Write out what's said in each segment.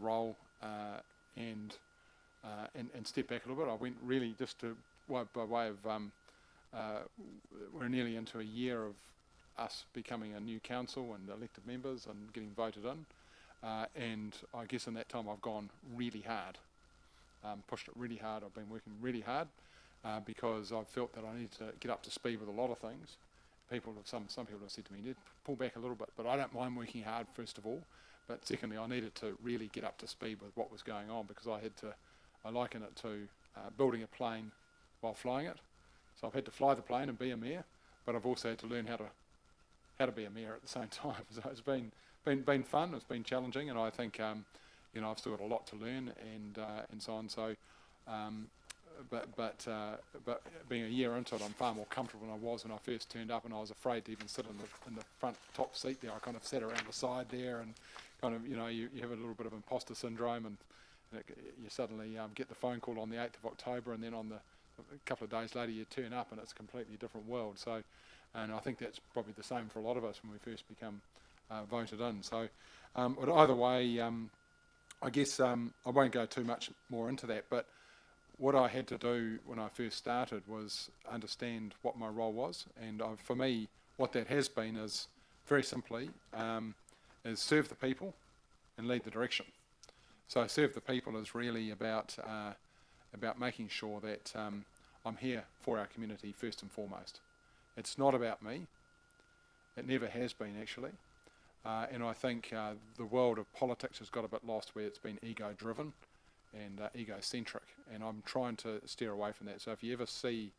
role and step back a little bit. I went really just by way of we're nearly into a year of us becoming a new council and elected members and getting voted in, and I guess in that time I've gone really hard, pushed it really hard. I've been working really hard because I've felt that I need to get up to speed with a lot of things. Some people have said to me, "Need to pull back a little bit," but I don't mind working hard first of all. But secondly, I needed to really get up to speed with what was going on, because I liken it to building a plane while flying it. So I've had to fly the plane and be a mayor, but I've also had to learn how to be a mayor at the same time. So it's been fun. It's been challenging, and I think I've still got a lot to learn and so on. So, but being a year into it, I'm far more comfortable than I was when I first turned up, and I was afraid to even sit in the front top seat there. I kind of sat around the side there, and kind of you have a little bit of imposter syndrome, and you suddenly get the phone call on the 8th of October, and then a couple of days later you turn up and it's a completely different world. So, and I think that's probably the same for a lot of us when we first become voted in. So, but either way, I guess I won't go too much more into that, but what I had to do when I first started was understand what my role was, and for me, what that has been is very simply is serve the people and lead the direction. So serve the people is really about making sure that I'm here for our community first and foremost. It's not about me. It never has been, actually. And I think the world of politics has got a bit lost, where it's been ego-driven and egocentric, and I'm trying to steer away from that. So if you ever see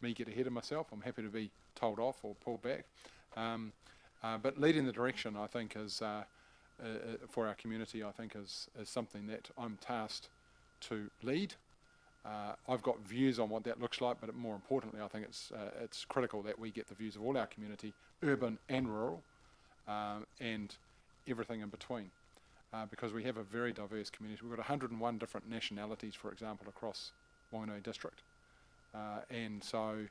me get ahead of myself, I'm happy to be told off or pulled back. But leading the direction, I think, is for our community, I think is something that I'm tasked to lead. I've got views on what that looks like, but more importantly, I think it's critical that we get the views of all our community, urban and rural, and everything in between. Because we have a very diverse community. We've got 101 different nationalities, for example, across Whanganui district. And so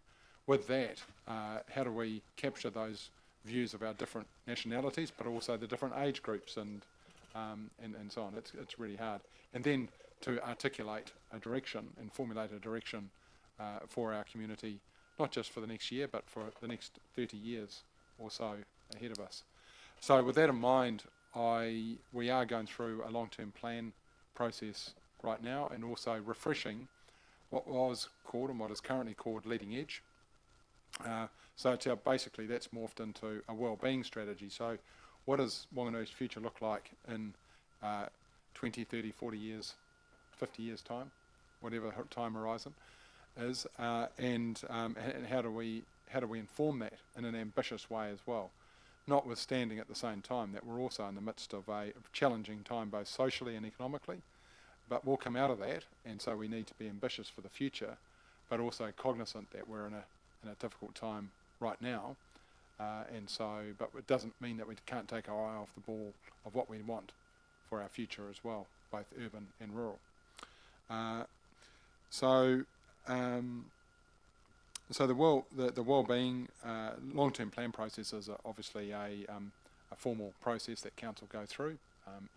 with that, how do we capture those views of our different nationalities, but also the different age groups and so on? It's really hard. And then to articulate a direction and formulate a direction for our community, not just for the next year, but for the next 30 years or so ahead of us. So with that in mind, we are going through a long-term plan process right now, and also refreshing what was called and what is currently called Leading Edge. So basically that's morphed into a well-being strategy. So what does Whanganui's future look like in 20, 30, 40 years, 50 years time, whatever time horizon is, and how do we inform that in an ambitious way as well? Notwithstanding at the same time that we're also in the midst of a challenging time, both socially and economically, but we'll come out of that, and so we need to be ambitious for the future, but also cognizant that we're in a difficult time right now, and so, but it doesn't mean that we can't take our eye off the ball of what we want for our future as well, both urban and rural. So the well-being long-term plan process is obviously a formal process that council go through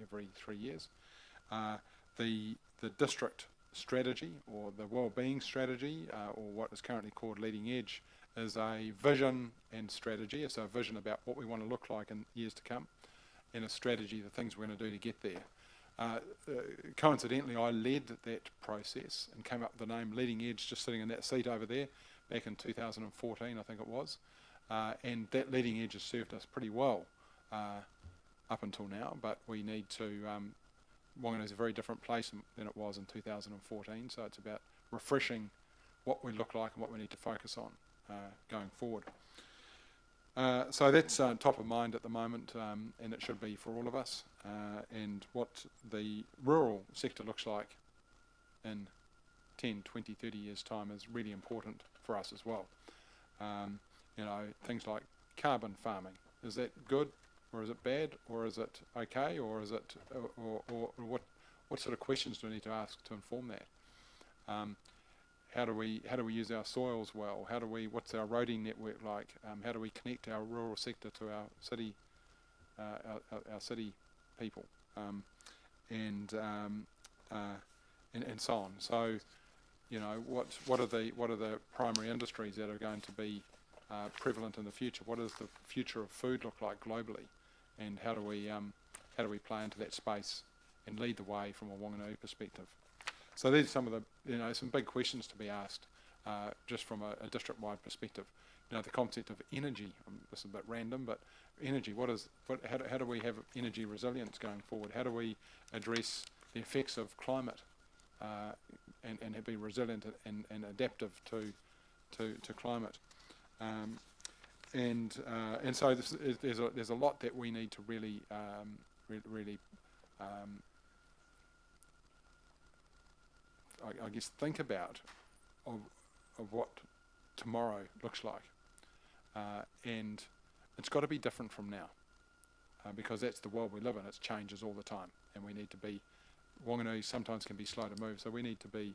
every 3 years. The district strategy, or the well-being strategy, or what is currently called Leading Edge, is a vision and strategy. It's a vision about what we want to look like in years to come, and a strategy, the things we're going to do to get there. Coincidentally, I led that process and came up with the name Leading Edge, just sitting in that seat over there, back in 2014, I think it was, and that leading edge has served us pretty well up until now, but we need to, Whanganui is a very different place than it was in 2014, so it's about refreshing what we look like and what we need to focus on going forward. So that's top of mind at the moment, and it should be for all of us, and what the rural sector looks like in 10, 20, 30 years time is really important for us as well. Things like carbon farming. Is that good, or is it bad, or is it okay, or is it, or what sort of questions do we need to ask to inform that? How do we use our soils well? What's our roading network like? How do we connect our rural sector to our city, our city people? and so on. So, you know, what are the primary industries that are going to be prevalent in the future? What does the future of food look like globally, and how do we play into that space and lead the way from a Whanganui perspective? So these are some of the, some big questions to be asked, just from a district-wide perspective. You know, the concept of energy. This is a bit random, but energy. How do we have energy resilience going forward? How do we address the effects of climate and be resilient and adaptive to climate? And so there's a lot that we need to really I guess think about of what tomorrow looks like, and it's got to be different from now, because that's the world we live in. It changes all the time, and we need to be. Whanganui sometimes can be slow to move, so we need to be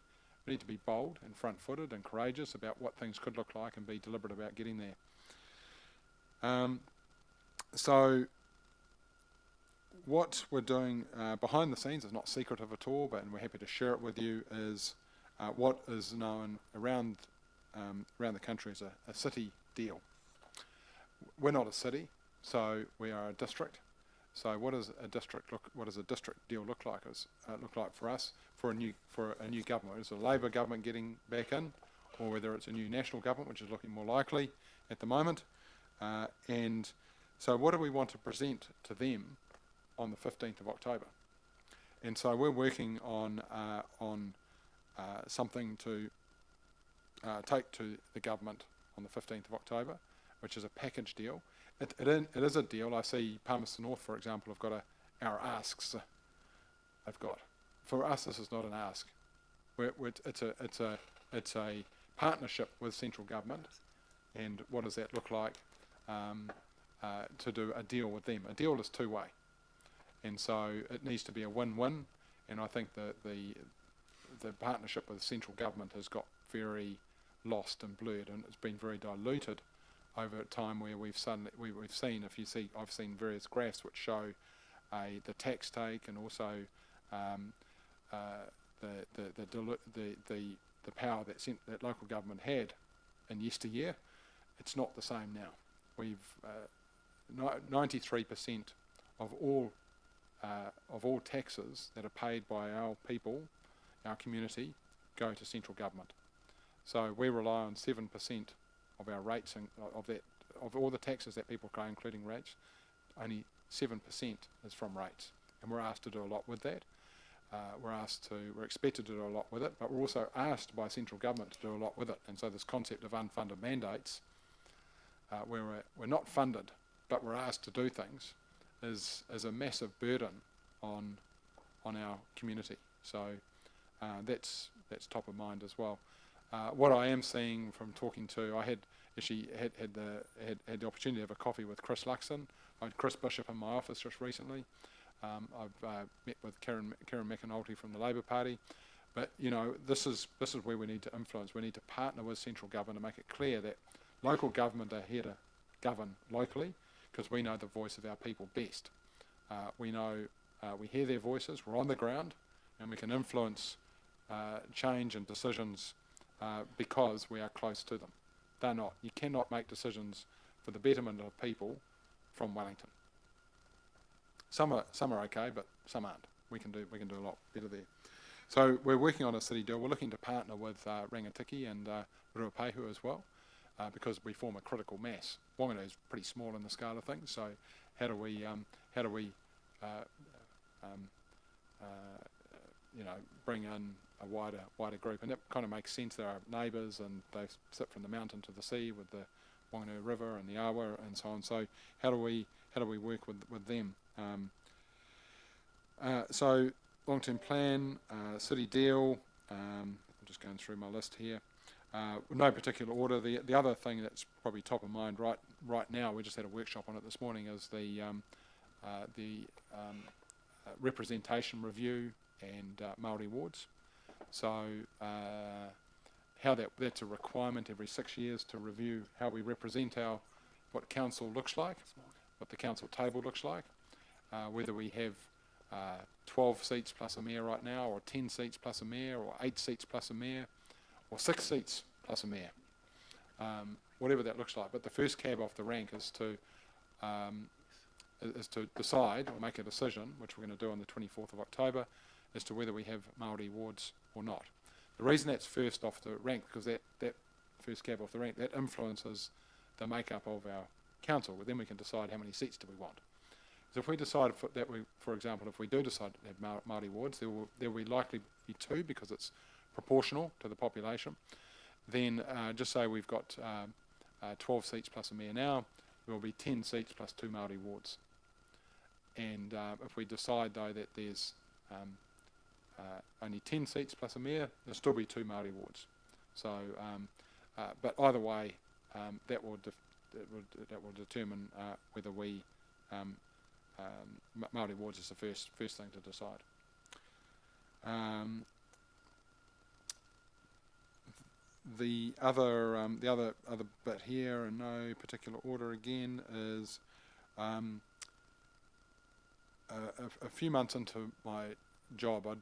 bold and front-footed and courageous about what things could look like, and be deliberate about getting there. So what we're doing behind the scenes is not secretive at all, but we're happy to share it with you, is what is known around the country as a city deal. We're not a city, so we are a district. So what does a district deal look like? Look like for us, for a new government? Is it a Labour government getting back in, or whether it's a new national government, which is looking more likely at the moment? And so what do we want to present to them on the 15th of October? And so we're working on something to take to the government on the 15th of October, which is a package deal. It is a deal. I see Palmerston North, for example, have got our asks. They've got. For us, this is not an ask. It's a partnership with central government, and what does that look like to do a deal with them? A deal is two-way, and so it needs to be a win-win. And I think the partnership with central government has got very lost and blurred, and it's been very diluted over time, where we've seen, I've seen various graphs which show the tax take, and also the power that local government had in yesteryear. It's not the same now. We've 93% of all taxes that are paid by our people, our community, go to central government. So we rely on 7% of our rates, and of all the taxes that people pay, including rates, only 7% is from rates, and we're asked to do a lot with that. We're expected to do a lot with it, but we're also asked by central government to do a lot with it. And so this concept of unfunded mandates, where we're not funded, but we're asked to do things, is a massive burden on our community. So that's top of mind as well. What I am seeing from talking to, I had the opportunity to have a coffee with Chris Luxon. I had Chris Bishop in my office just recently. I've met with Karen McAnulty from the Labour Party. But this is where we need to influence. We need to partner with central government to make it clear that local government are here to govern locally, because we know the voice of our people best. We hear their voices. We're on the ground, and we can influence change and decisions because we are close to them. They're not. You cannot make decisions for the betterment of people from Wellington. Some are okay, but some aren't. We can do a lot better there. So we're working on a city deal. We're looking to partner with Rangatiki and Ruapehu as well, because we form a critical mass. Whanganui is pretty small in the scale of things. So how do we bring in a wider group? And that kind of makes sense. There are neighbours, and they sit from the mountain to the sea with the Whanganui River and the Awa and so on. So how do we work with them? So long-term plan, city deal. I'm just going through my list here. No particular order. The other thing that's probably top of mind right now, we just had a workshop on it this morning, is the representation review and Maori wards. So how that's a requirement every 6 years to review how we represent what council looks like, what the council table looks like, whether we have 12 seats plus a mayor right now, or 10 seats plus a mayor, or 8 seats plus a mayor, or 6 seats plus a mayor. Whatever that looks like. But the first cab off the rank is to decide or make a decision, which we're going to do on the 24th of October, as to whether we have Māori wards or not. The reason that's first off the rank, because that first cab off the rank, that influences the makeup of our council. Then we can decide how many seats do we want. So if we decide for example, if we do decide to have Māori wards, there will likely be 2 because it's proportional to the population. Then just say we've got 12 seats plus a mayor now, there will be 10 seats plus 2 Māori wards. And if we decide though that there's only 10 seats plus a mayor, there'll still be 2 Māori wards. So, but either way, that will determine whether we Māori wards is the first thing to decide. The other bit here, in no particular order again, is a few months into my job, I'd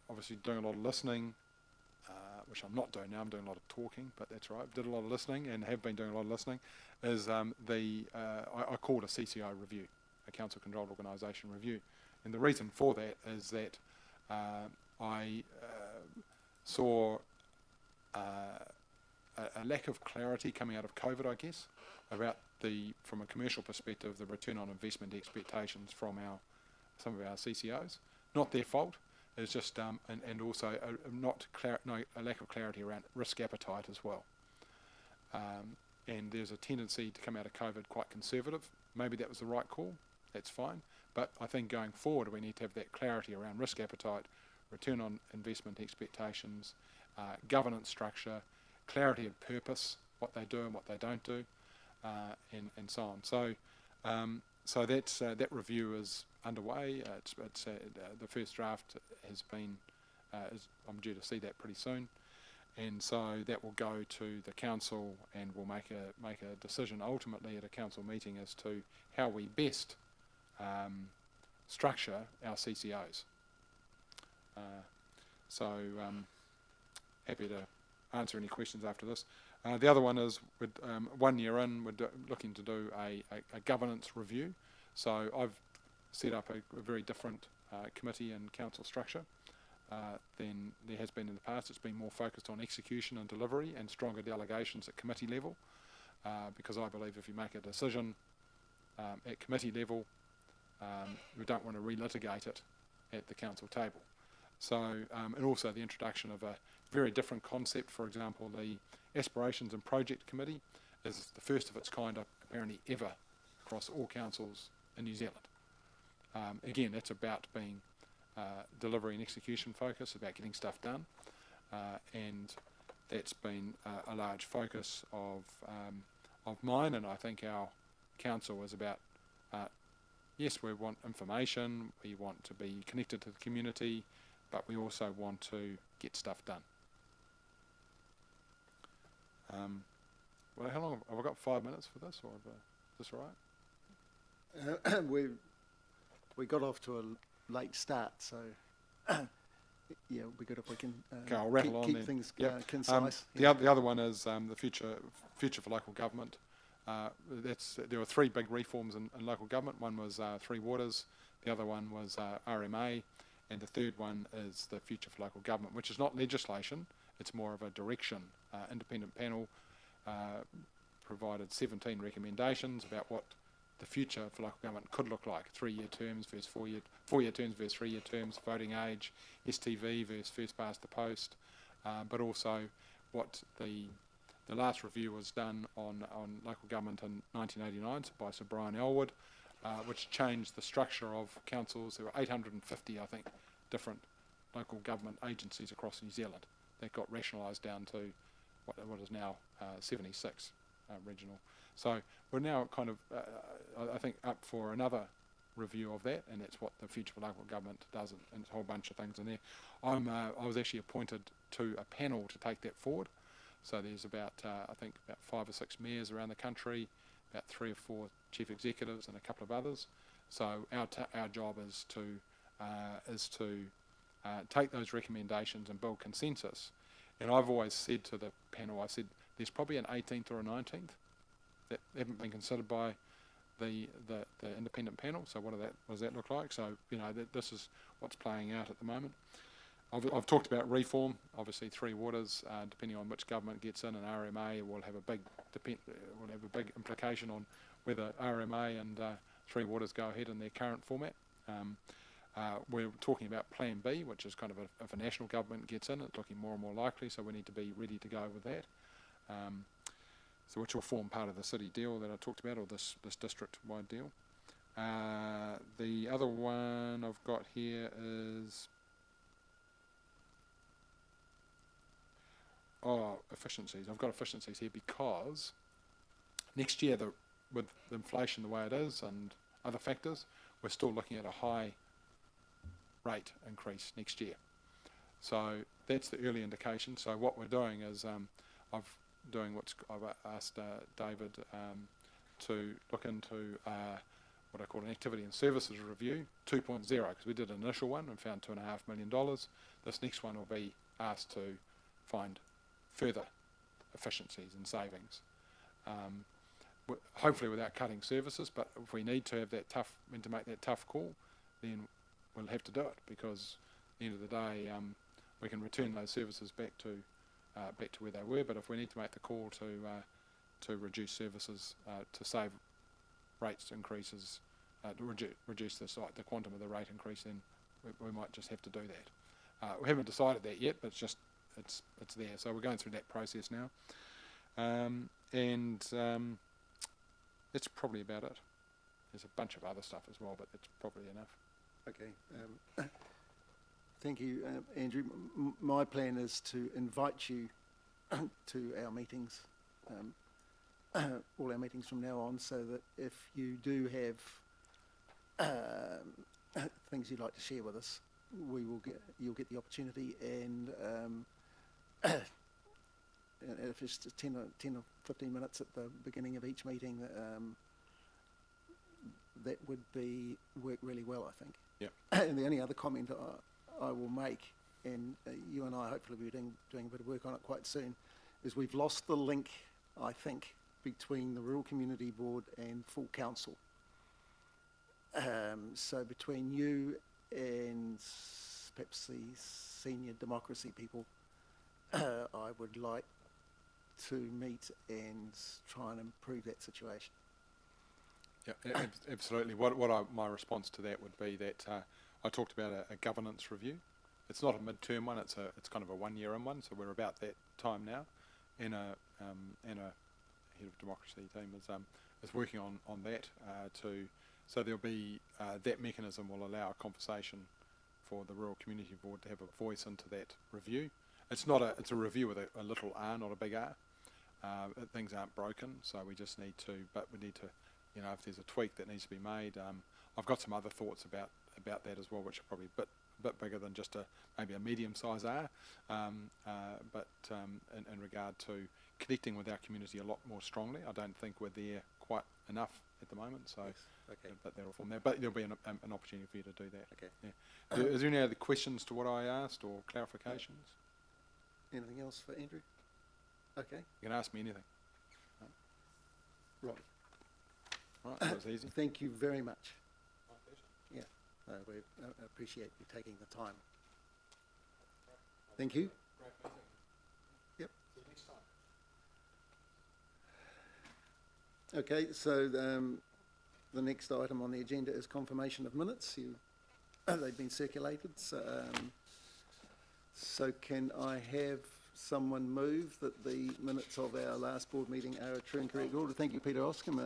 obviously doing a lot of listening, which I'm not doing now. I'm doing a lot of talking, but that's right. Did a lot of listening and have been doing a lot of listening. Is I called a CCO review, a council-controlled organisation review, and the reason for that is that I saw a lack of clarity coming out of COVID, I guess, about from a commercial perspective, the return on investment expectations from some of our CCOs. Not their fault. It's just and also a lack of clarity around risk appetite as well. And there's a tendency to come out of COVID quite conservative. Maybe that was the right call. That's fine. But I think going forward, we need to have that clarity around risk appetite, return on investment expectations, governance structure, clarity of purpose, what they do and what they don't do, and so on. So that's that review is underway. The first draft has been. I'm due to see that pretty soon, and so that will go to the council, and we'll make a decision ultimately at a council meeting as to how we best structure our CCOs. Happy to answer any questions after this. The other one is, 1 year in, we're looking to do a governance review. So I've set up a very different committee and council structure than there has been in the past. It's been more focused on execution and delivery and stronger delegations at committee level, because I believe if you make a decision at committee level, we don't want to relitigate it at the council table. So, and also the introduction of a very different concept. For example, the Aspirations and Project Committee is the first of its kind apparently ever across all councils in New Zealand. Again, that's about being delivery and execution focus, about getting stuff done, and that's been a large focus of mine, and I think our council is about, yes, we want information, we want to be connected to the community, but we also want to get stuff done. Well, how long have I got? 5 minutes for this, or is this all right? We got off to a late start, so yeah, it'll be good if we can I'll rattle keep on things yep. concise. The other one is the future for local government. There were 3 big reforms in local government. One was 3 Waters, the other one was RMA, and the third one is the future for local government, which is not legislation, it's more of a direction. Independent panel provided 17 recommendations about what the future for local government could look like: 3-year terms versus 4-year terms versus 3-year terms, voting age, STV versus first past the post, but also what the last review was done on local government in 1989 by Sir Brian Elwood, which changed the structure of councils. There were 850, I think, different local government agencies across New Zealand. That got rationalised down to what is now 76 regional. So we're now kind of, I think, up for another review of that, and that's what the future for local government does, and it's a whole bunch of things in there. I was actually appointed to a panel to take that forward. So there's about, I think, about 5 or 6 mayors around the country, about 3 or 4 chief executives, and a couple of others. So our job is to is to take those recommendations and build consensus. And I've always said to the panel, I said, there's probably an 18th or a 19th that haven't been considered by the independent panel. So what does that look like? So, this is what's playing out at the moment. I've talked about reform. Obviously, Three Waters, depending on which government gets in, and RMA will have a big implication on whether RMA and Three Waters go ahead in their current format. We're talking about Plan B, which is kind of if a national government gets in, it's looking more and more likely. So we need to be ready to go with that. So which will form part of the city deal that I talked about, or this district-wide deal. The other one I've got here is efficiencies. I've got efficiencies here because next year, with the inflation the way it is and other factors, we're still looking at a high rate increase next year. So that's the early indication. So what we're doing is I've asked David to look into what I call an activity and services review 2.0, because we did an initial one and found $2.5 million. This next one will be asked to find further efficiencies and savings, hopefully without cutting services. But if we need to have to make that tough call, then we'll have to do it, because at the end of the day, we can return those services back to where they were. But if we need to make the call to reduce services, to save rates increases, to reduce the quantum of the rate increase, then we might just have to do that. We haven't decided that yet, but it's there. So we're going through that process now, and that's probably about it. There's a bunch of other stuff as well, but that's probably enough. Okay. Thank you, Andrew. My plan is to invite you to our meetings, all our meetings from now on, so that if you do have things you'd like to share with us, you'll get the opportunity, and if it's 10 or 15 minutes at the beginning of each meeting, that would work really well, I think. Yeah. And the only other comment I will make, and you and I hopefully will be doing a bit of work on it quite soon, is we've lost the link, I think, between the Rural Community Board and full council. So between you and perhaps the senior democracy people, I would like to meet and try and improve that situation. Yeah, absolutely. My response to that would be that I talked about a governance review. It's not a mid-term one. It's kind of a 1 year in one. So we're about that time now, and a head of democracy team is working on that so there'll be that mechanism will allow a conversation for the Rural Community Board to have a voice into that review. It's a review with a little R, not a big R. Things aren't broken, so we need to, if there's a tweak that needs to be made. I've got some other thoughts about that as well, which are probably a bit bigger than just maybe a medium-sized R, but in regard to connecting with our community a lot more strongly. I don't think we're there quite enough at the moment, so yes. Okay. But that'll form there. But there'll be an opportunity for you to do that. Okay. Yeah. Is there any other questions to what I asked or clarifications? Anything else for Andrew? Okay. You can ask me anything. Right. All right, that was easy. Thank you very much. My pleasure. Yeah, we appreciate you taking the time. Thank you. Great meeting. Yep. See you next time. Okay, so the next item on the agenda is confirmation of minutes. They've been circulated. So can I have someone move that the minutes of our last board meeting are a true and correct order? Thank you, Peter Oscom.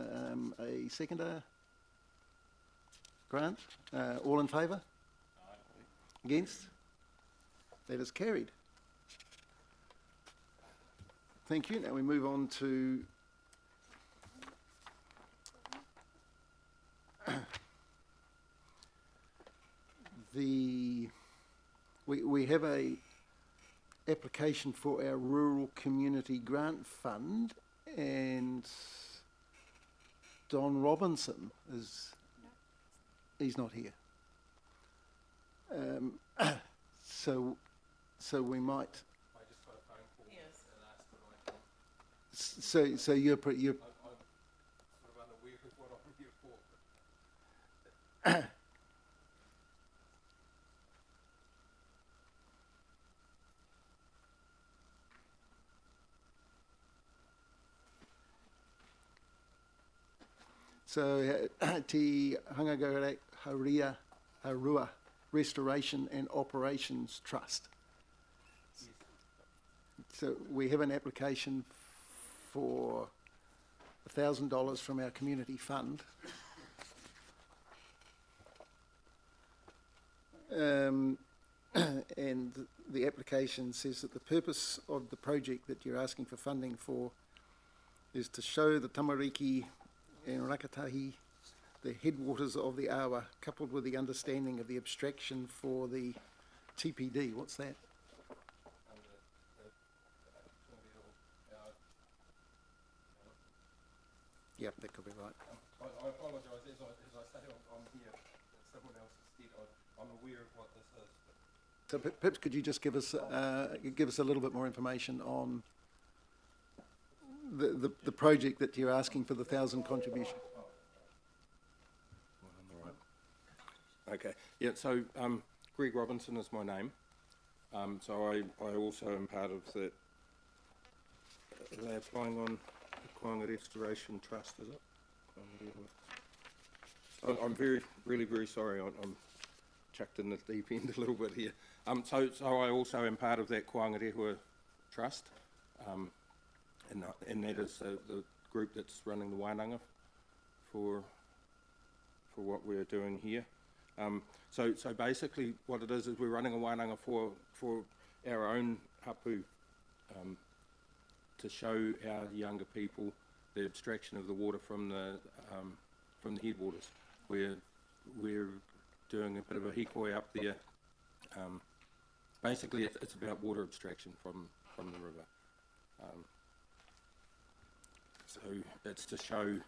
A seconder? Grant? All in favour? Against? That is carried. Thank you. Now we move on to we have a application for our Rural Community Grant Fund, and Don Robinson he's not here. So we might. I just got a phone call. Yes. And asked what I thought. So you're I'm sort of unaware of what I'm here for. so Te Harua Restoration and Operations Trust. So we have an application for $1,000 from our community fund. And the application says that the purpose of the project that you're asking for funding for is to show the tamariki and Rakatahi the headwaters of the Awa, coupled with the understanding of the abstraction for the TPD. What's that? Yep, that could be right. I apologise, as I say, I'm here at someone else's stead. I'm aware of what this is. So perhaps could you just give us a little bit more information on the project that you're asking for the 1,000 contribution? Okay, yeah, so Greg Robinson is my name. So I also am part of that. Are they applying on the Kohanarehua Restoration Trust, is it? I'm really very sorry. I'm chucked in the deep end a little bit here. So I also am part of that Kohanarehua Trust, and that is the group that's running the wānanga for what we're doing here. So basically what it is we're running a wānanga for our own hapu, to show our younger people the abstraction of the water from the headwaters. We're doing a bit of a hikoi up there. Basically it's about water abstraction from the river. So it's to show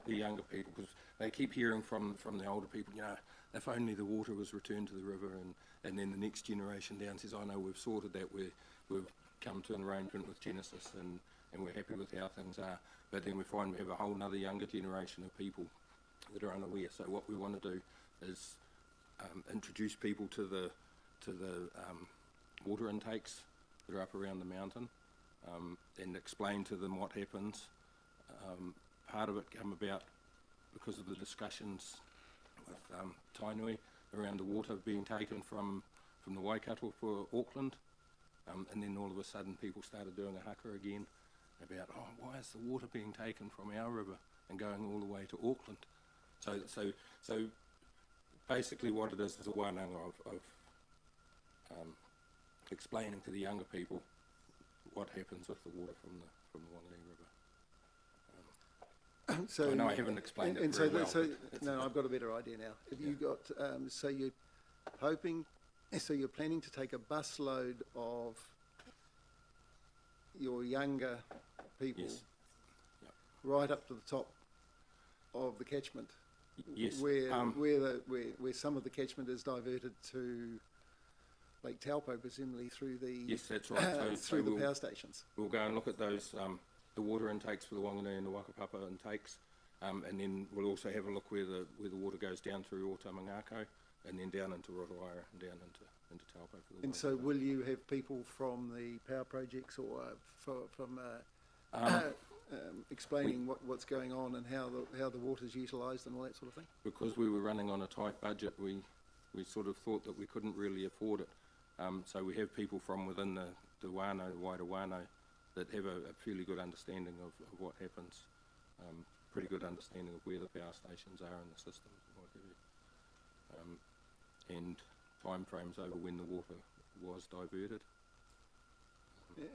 the younger people, because they keep hearing from the older people, you know, if only the water was returned to the river, and then the next generation down says, I know we've sorted that, we've come to an arrangement with Genesis and we're happy with how things are. But then we find we have a whole other younger generation of people that are unaware. So what we want to do is introduce people to the water intakes that are up around the mountain, and explain to them what happens. Part of it come about because of the discussions with Tainui around the water being taken from the Waikato for Auckland, and then all of a sudden people started doing a haka again about, oh, why is the water being taken from our river and going all the way to Auckland? So basically what it is a wānanga of explaining to the younger people what happens with the water from the Whanganui River. So, I know I haven't explained it very well. No, I've got a better idea now. Have you got, so you're planning to take a busload of your younger people, Yes. Yep. right up to the top of the catchment? Yes. Where some of the catchment is diverted to Lake Taupo, presumably through the Yes, that's right. through the power stations. We'll go and look at those, the water intakes for the Whanganui and the Wakapapa intakes, and then we'll also have a look where the water goes down through Otamangako and then down into Rotorua and down into Taupo. For the And so will you have people from the power projects or from explaining what's going on and how the water's utilised and all that sort of thing? Because we were running on a tight budget, we sort of thought that we couldn't really afford it. So we have people from within the wānau, the wider wānau, that have a fairly good understanding of what happens, pretty good understanding of where the power stations are in the systems and what have you, and time frames over when the water was diverted.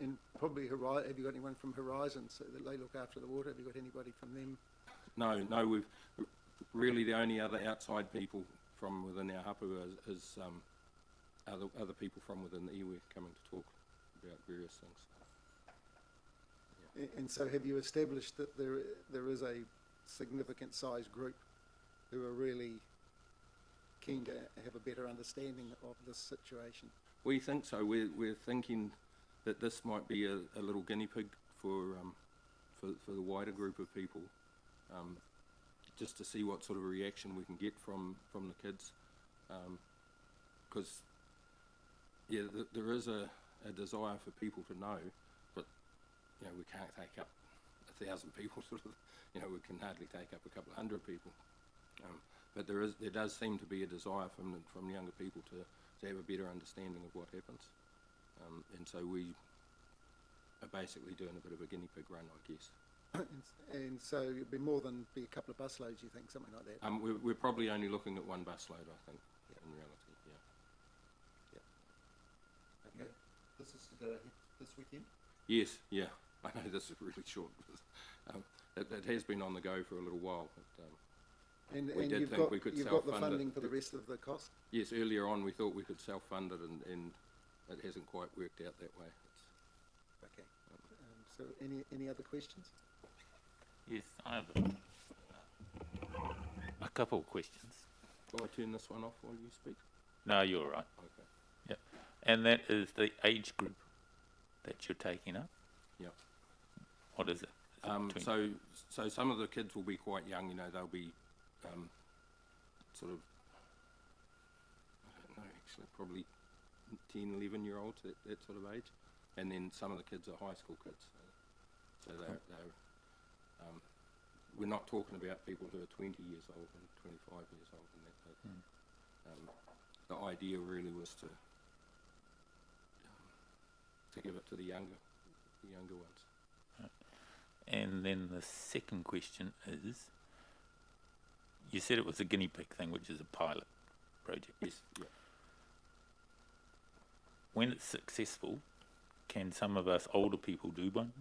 And probably Horizon, have you got anyone from Horizon so that they look after the water? Have you got anybody from them? No, we've really the only other outside people from within our hapu is other people from within the iwi coming to talk about various things. And so have you established that there is a significant size group who are really keen to have a better understanding of this situation. We think so. We're thinking that this might be a little guinea pig for the wider group of people, just to see what sort of reaction we can get from the kids, because there is a desire for people to know, but we can't take up 1,000 people. Sort of, we can hardly take up a couple of hundred people. But there does seem to be a desire from younger people to have a better understanding of what happens, and so we are basically doing a bit of a guinea pig run, I guess. And so it'd be more than a couple of busloads, you think, something like that? We're probably only looking at one busload, I think, in reality. Yeah. Okay. This is to go ahead this weekend? Yes. Yeah. I know this is really short. It has been on the go for a little while, but And we did you've think got, we could you've got the self-fund funding it. for the rest of the cost? Yes, earlier on we thought we could self-fund it, and it hasn't quite worked out that way. Okay. So any other questions? Yes, I have a couple of questions. Will I turn this one off while you speak? No, you're right. Okay. Yeah, and that is the age group that you're taking up. Yeah. What is it? Is it between- So some of the kids will be quite young. They'll be sort of, I don't know, actually probably 10, 11-year-olds, that sort of age, and then some of the kids are high school kids. So they're we're not talking about people who are 20 years old and 25 years old and that. The idea really was to give it to the younger ones. And then the second question is, you said it was a guinea pig thing, which is a pilot project. Yes. Yeah. When it's successful, can some of us older people do one?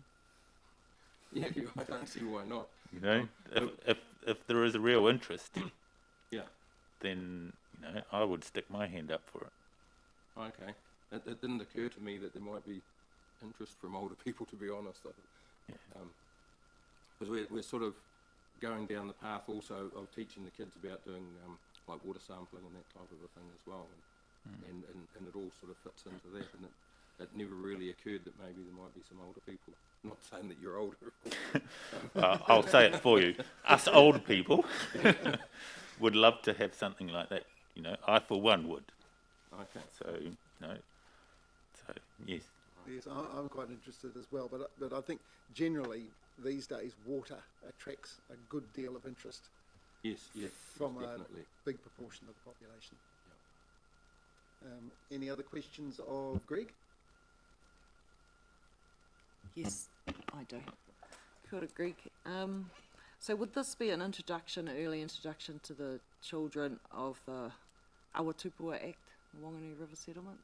Yeah. I don't see why not. If there is a real interest, Yeah. then I would stick my hand up for it. Okay. It didn't occur to me that there might be interest from older people, to be honest. Because we're sort of going down the path also of teaching the kids about doing like water sampling and that type of a thing as well, and it all sort of fits into that, and it never really occurred that maybe there might be some older people. I'm not saying that you're older, of course. Well, I'll say it for you. Us older people would love to have something like that. I for one would. Okay. So yes. Yes, I'm quite interested as well, but I think generally these days water attracts a good deal of interest Yes, from definitely. a big proportion of the population. Any other questions of Greg? Yes, I do. Kia ora, Greg. So would this be an early introduction to the children of the Awatupua Act, the Whanganui River Settlement?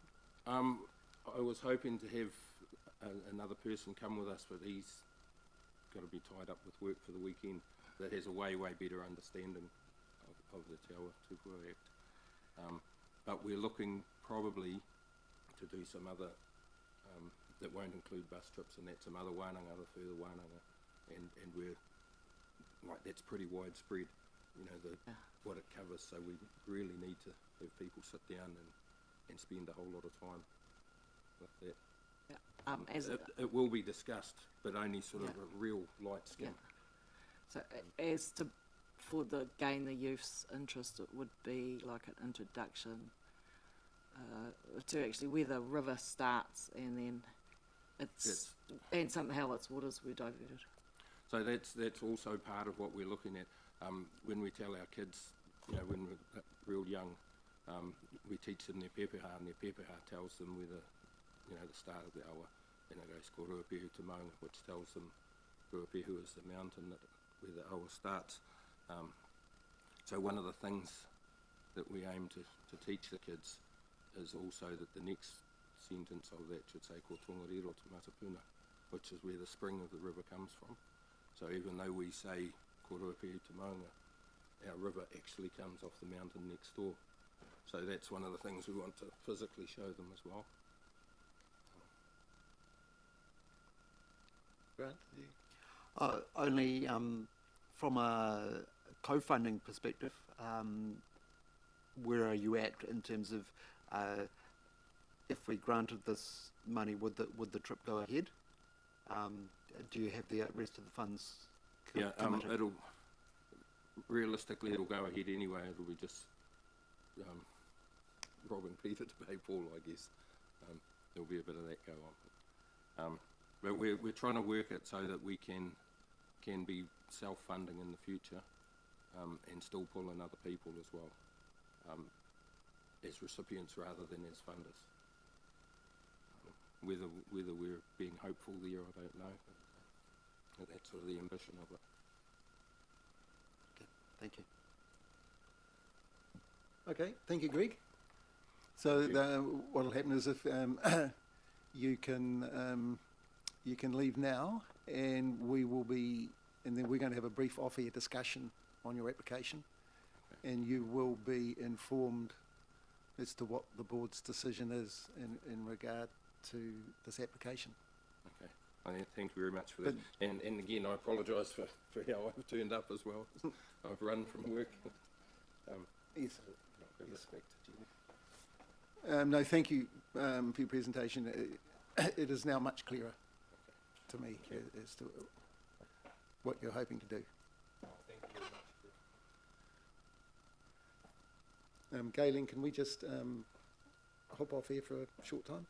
I was hoping to have another person come with us, but he's got to be tied up with work for the weekend, that has a way better understanding of the Te Awatupua Act. But we're looking probably to do some other, that won't include bus trips and that, some other wānanga, other further wānanga, and we're, like, that's pretty widespread, what it covers, so we really need to have people sit down and spend a whole lot of time with that. It will be discussed, but only sort of a real light skim. So for the gain the youth's interest, it would be like an introduction to actually where the river starts, and then and somehow its waters were diverted. So that's also part of what we're looking at. When we tell our kids, when we're real young, we teach them their pepeha, and their pepeha tells them where the start of the awa. Then it goes ko Ruapehu te Maunga, which tells them Ruapehu is the mountain where the awa starts. So one of the things that we aim to teach the kids is also that the next sentence of that should say ko Tongariro te Matapuna, which is where the spring of the river comes from. So even though we say ko Ruapehu te Maunga, our river actually comes off the mountain next door. So that's one of the things we want to physically show them as well. Grant? Only from a co-funding perspective, where are you at in terms of if we granted this money, would the trip go ahead? Do you have the rest of the funds committed? Realistically, it'll go ahead anyway. It'll be just robbing Peter to pay Paul, I guess. There'll be a bit of that go on. But we're trying to work it so that we can be self-funding in the future, and still pull in other people as well, as recipients rather than as funders. Whether we're being hopeful there, I don't know. But that's sort of the ambition of it. Okay, thank you. Okay, thank you, Greg. So what'll happen is if you can leave now, and then we're going to have a brief off-air discussion on your application, and you will be informed as to what the board's decision is in regard to this application. Okay. Thank you very much for that. And again, I apologise for how I've turned up as well. I've run from work. Yes. Not respect to you. No, thank you for your presentation. It is now much clearer to me as to what you're hoping to do. Thank you very much. Galen, can we just hop off here for a short time?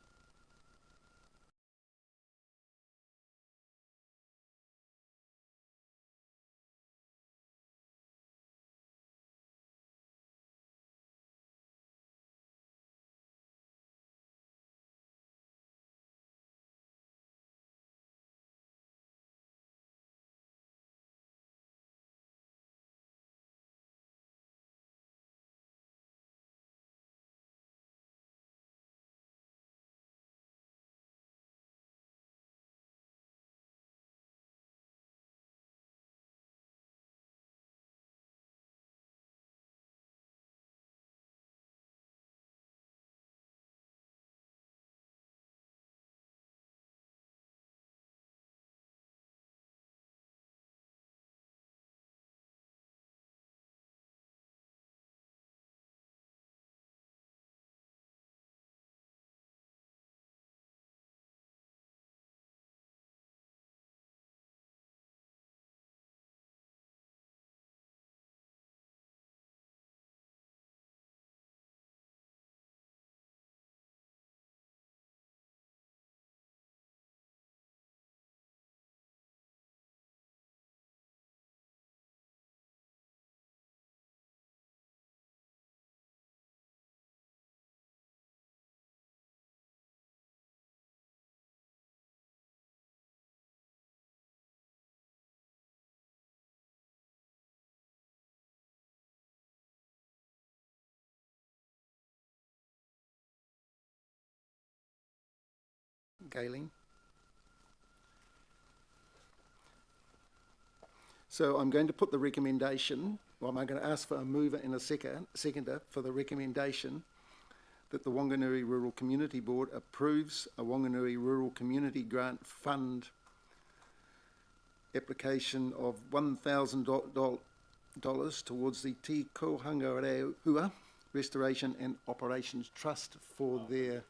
Galen. So I'm going to put the recommendation, well, I'm going to ask for a mover and a seconder for the recommendation that the Whanganui Rural Community Board approves a Whanganui Rural Community Grant Fund application of $1,000 towards the Kohanarehua Restoration and Operations Trust for their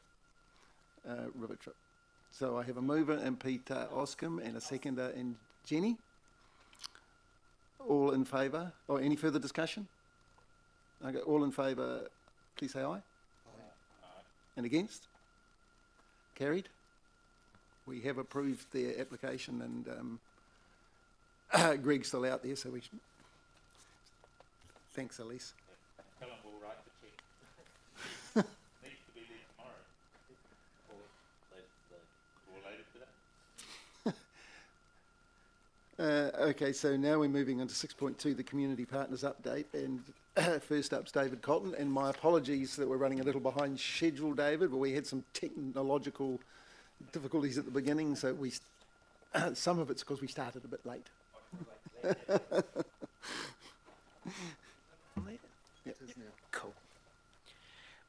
river trip. So I have a mover in Peter Oscom and a seconder in Jenny. All in favour? Or any further discussion? Okay, all in favour, please say aye. Aye. And against? Carried. We have approved their application, and Greg's still out there, so we should... Thanks, Elise. Tell him we'll write the cheque. Needs to be there tomorrow. Or later today. Okay, so now we're moving on to 6.2, the Community Partners Update, and first up's David Cotton, and my apologies that we're running a little behind schedule, David, but we had some technological difficulties at the beginning, so we some of it's because we started a bit late. Cool.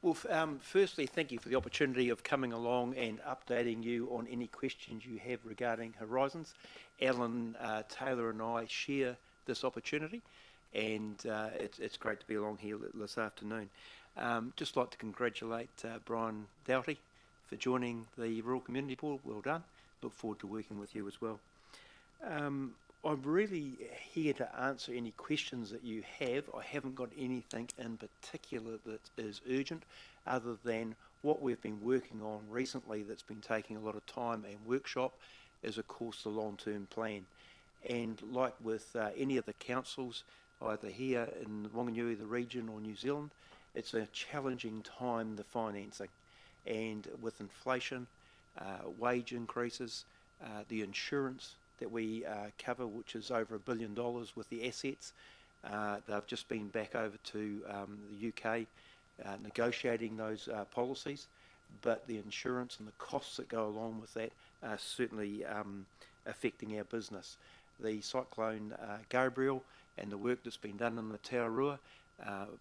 Well, firstly, thank you for the opportunity of coming along and updating you on any questions you have regarding Horizons. Alan Taylor and I share this opportunity, and it's great to be along here this afternoon. Just like to congratulate Brian Doughty for joining the Rural Community Board. Well done. Look forward to working with you as well. I'm really here to answer any questions that you have. I haven't got anything in particular that is urgent, other than what we've been working on recently that's been taking a lot of time and workshop is, of course, the long-term plan. And like with any of the councils, either here in Whanganui, the region, or New Zealand, it's a challenging time, the financing. And with inflation, wage increases, the insurance that we cover, which is over $1 billion with the assets. They've just been back over to the UK negotiating those policies, but the insurance and the costs that go along with that are certainly affecting our business. The cyclone Gabriel and the work that's been done in the Aotearoa,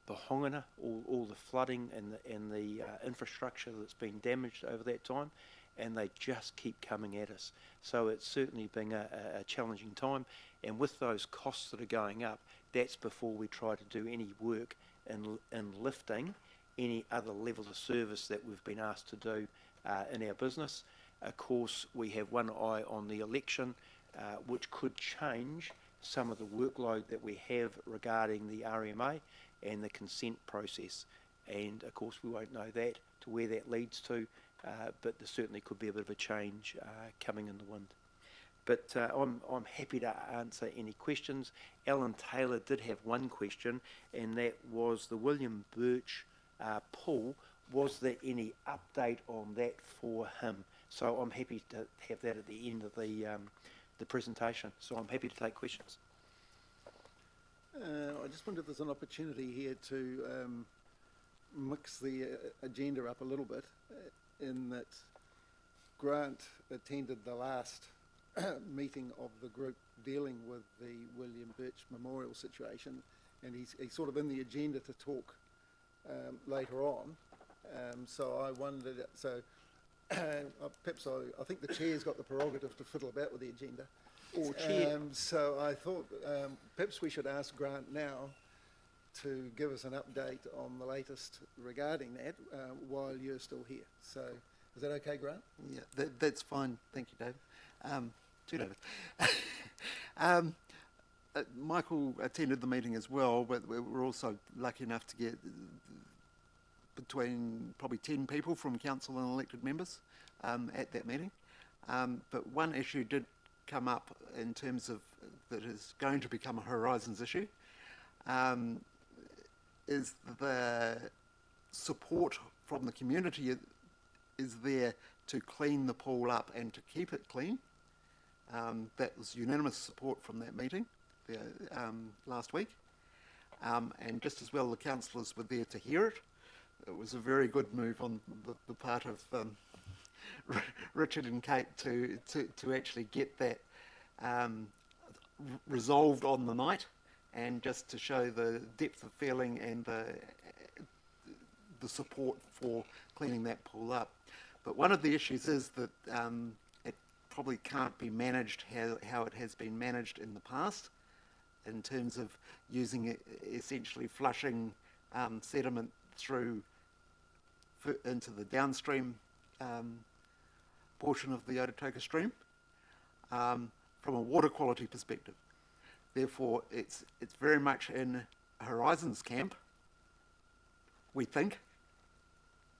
the hongana, all the flooding and the infrastructure that's been damaged over that time, and they just keep coming at us. So it's certainly been a challenging time, and with those costs that are going up, that's before we try to do any work in lifting any other levels of service that we've been asked to do in our business. Of course, we have one eye on the election, which could change some of the workload that we have regarding the RMA and the consent process. And of course, we won't know that to where that leads to, but there certainly could be a bit of a change coming in the wind. But I'm happy to answer any questions. Alan Taylor did have one question, and that was the William Birch pool. Was there any update on that for him? So I'm happy to have that at the end of the presentation. So I'm happy to take questions. I just wonder if there's an opportunity here to mix the agenda up a little bit, in that Grant attended the last meeting of the group dealing with the William Birch Memorial situation, and he's sort of in the agenda to talk later on. So I wondered, perhaps I think the chair's got the prerogative to fiddle about with the agenda. Or chair. So I thought perhaps we should ask Grant now to give us an update on the latest regarding that while you're still here. So is that okay, Grant? Yeah, that's fine. Thank you, David. To David. Michael attended the meeting as well, but we were also lucky enough to get between probably 10 people from council and elected members at that meeting. But one issue did come up in terms of that is going to become a Horizons issue, is the support from the community is there to clean the pool up and to keep it clean. That was unanimous support from that meeting last week. And just as well, the councillors were there to hear it. It was a very good move on the part of Richard and Kate to actually get that resolved on the night, and just to show the depth of feeling and the support for cleaning that pool up. But one of the issues is that it probably can't be managed how it has been managed in the past, in terms of using it, essentially flushing sediment through into the downstream portion of the Ototoka stream from a water quality perspective. Therefore, it's very much in Horizons camp, we think,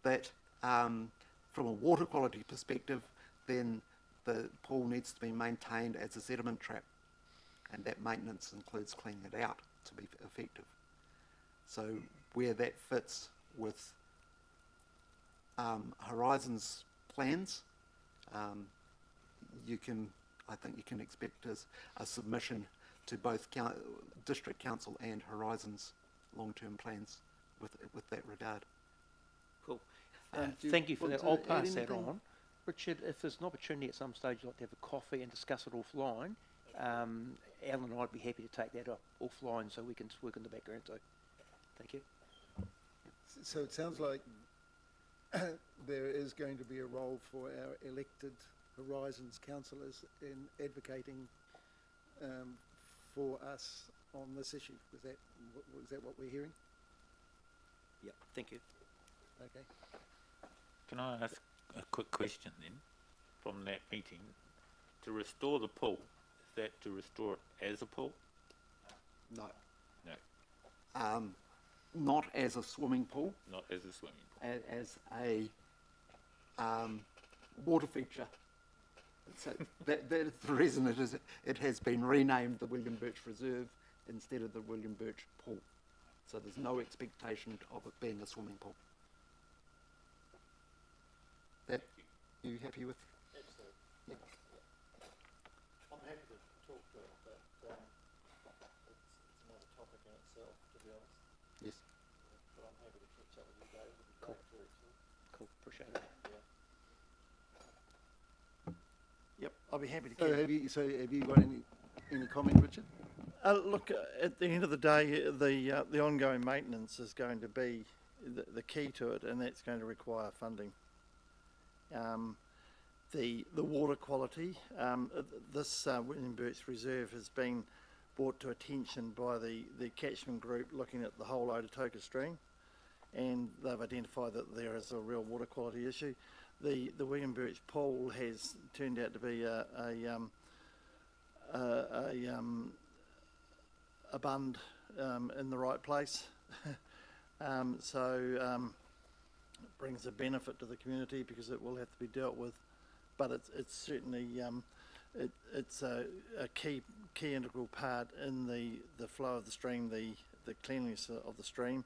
that from a water quality perspective, then the pool needs to be maintained as a sediment trap, and that maintenance includes cleaning it out to be effective. So where that fits with Horizons plans, I think you can expect a submission to both District Council and Horizons long-term plans with that regard. Cool. Do you Thank you for want that. to I'll add pass that anything? on. Richard, if there's an opportunity at some stage you'd like to have a coffee and discuss it offline, Alan and I'd be happy to take that up offline so we can work in the background too. Thank you. So it sounds like there is going to be a role for our elected Horizons councillors in advocating for us on this issue. Was that what we're hearing? Yep, thank you. Okay. Can I ask a quick question then, from that meeting? To restore the pool, is that to restore it as a pool? No. No, Not as a swimming pool, not as a swimming pool. as a water feature. So that's the reason it has been renamed the William Birch Reserve instead of the William Birch Pool. So there's no expectation of it being a swimming pool. That you happy with? Absolutely. I'm happy to talk to it, but it's another topic in itself, to be honest. Yes. But I'm happy to catch up with you, David. It'd be Cool. great to talk. Cool, appreciate it. Yep, I'll be happy to. So have you got any comment, Richard? Look, at the end of the day, the ongoing maintenance is going to be the key to it, and that's going to require funding. The water quality, this William Birch Reserve has been brought to attention by the catchment group looking at the whole Ototoka stream, and they've identified that there is a real water quality issue. The William Birch pool has turned out to be a bund in the right place. So it brings a benefit to the community because it will have to be dealt with, but it's certainly it's a key integral part in the flow of the stream, the cleanliness of the stream.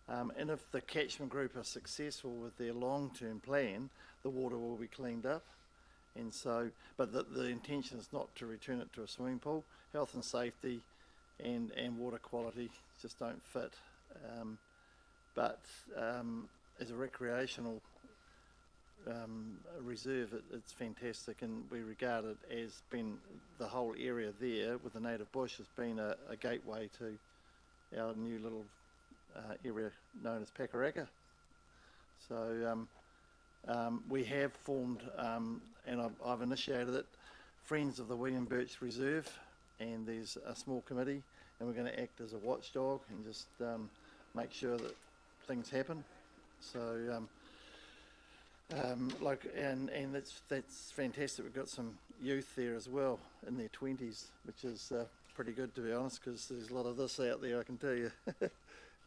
And if the catchment group are successful with their long-term plan, the water will be cleaned up. And so, but the intention is not to return it to a swimming pool. Health and safety and water quality just don't fit. But as a recreational reserve, it's fantastic, and we regard it as being the whole area there with the native bush has been a gateway to our new little area known as Karakia. So we have formed, and I've initiated it, Friends of the William Birch Reserve, and there's a small committee, and we're going to act as a watchdog and just make sure that things happen. So and that's fantastic. We've got some youth there as well in their 20s, which is pretty good, to be honest, because there's a lot of this out there, I can tell you.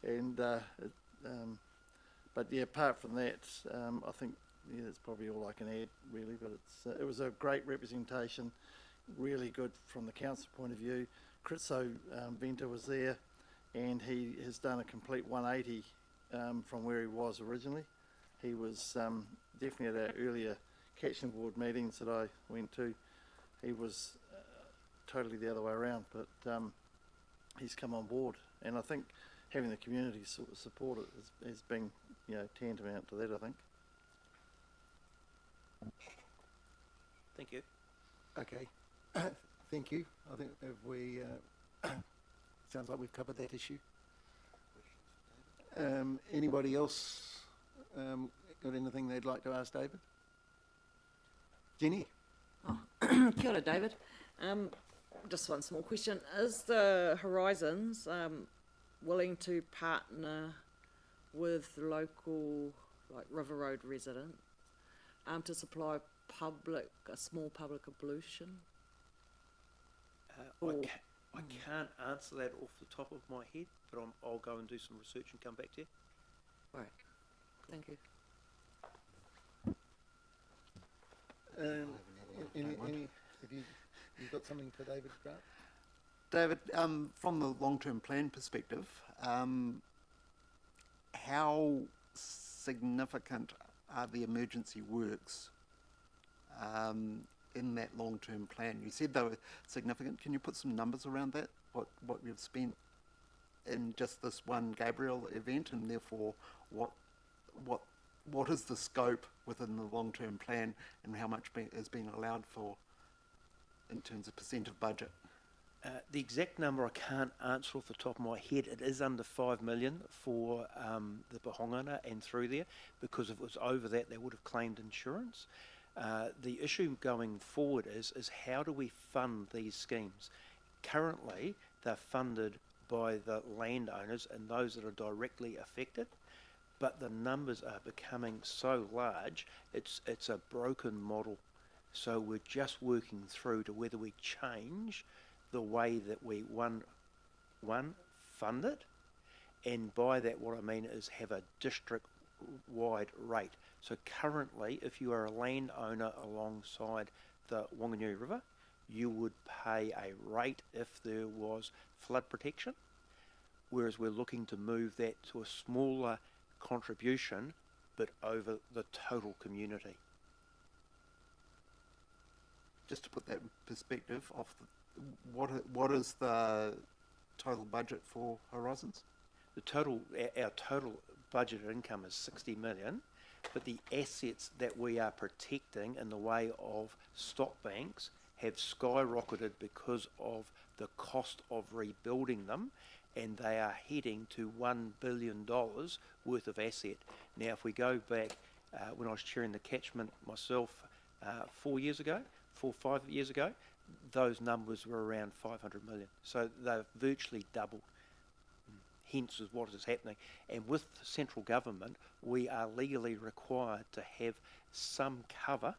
And but yeah, apart from that, I think that's probably all I can add, really. But it was a great representation, really good from the council point of view. Kritso Venter was there, and he has done a complete 180 from where he was originally. He was definitely at our earlier catchment board meetings that I went to. He was totally the other way around, but he's come on board, and I think having the community support it has been, tantamount to that, I think. Thank you. Okay. Thank you. I think if we sounds like we've covered that issue. Anybody else got anything they'd like to ask David? Jenny? Kia ora, David. Just one small question. Is the Horizons willing to partner with local, like River Road residents, to supply a small public ablution? I can't answer that off the top of my head, but I'll go and do some research and come back to you. Right. Thank you. Have you got something for David Grant? David, from the long-term plan perspective, how significant are the emergency works in that long-term plan? You said they were significant. Can you put some numbers around that? What you've spent in just this one Gabriel event, and therefore what is the scope within the long-term plan, and how much is being allowed for in terms of percent of budget? The exact number I can't answer off the top of my head. It is under 5 million for the Bohongana and through there, because if it was over that, they would have claimed insurance. The issue going forward is how do we fund these schemes? Currently, they're funded by the landowners and those that are directly affected. but the numbers are becoming so large, it's a broken model. So we're just working through to whether we change the way that we one fund it, and by that what I mean is have a district-wide rate. So currently, if you are a landowner alongside the Whanganui River, you would pay a rate if there was flood protection, whereas we're looking to move that to a smaller contribution, but over the total community. Just to put that in perspective, what is the total budget for Horizons? Our total budgeted income is 60 million, but the assets that we are protecting in the way of stock banks have skyrocketed because of the cost of rebuilding them, and they are heading to $1 billion worth of asset. Now, if we go back, when I was chairing the catchment myself 4 years ago, 4 or 5 years ago, those numbers were around 500 million. So they've virtually doubled. Hence is what is happening. And with the central government, we are legally required to have some cover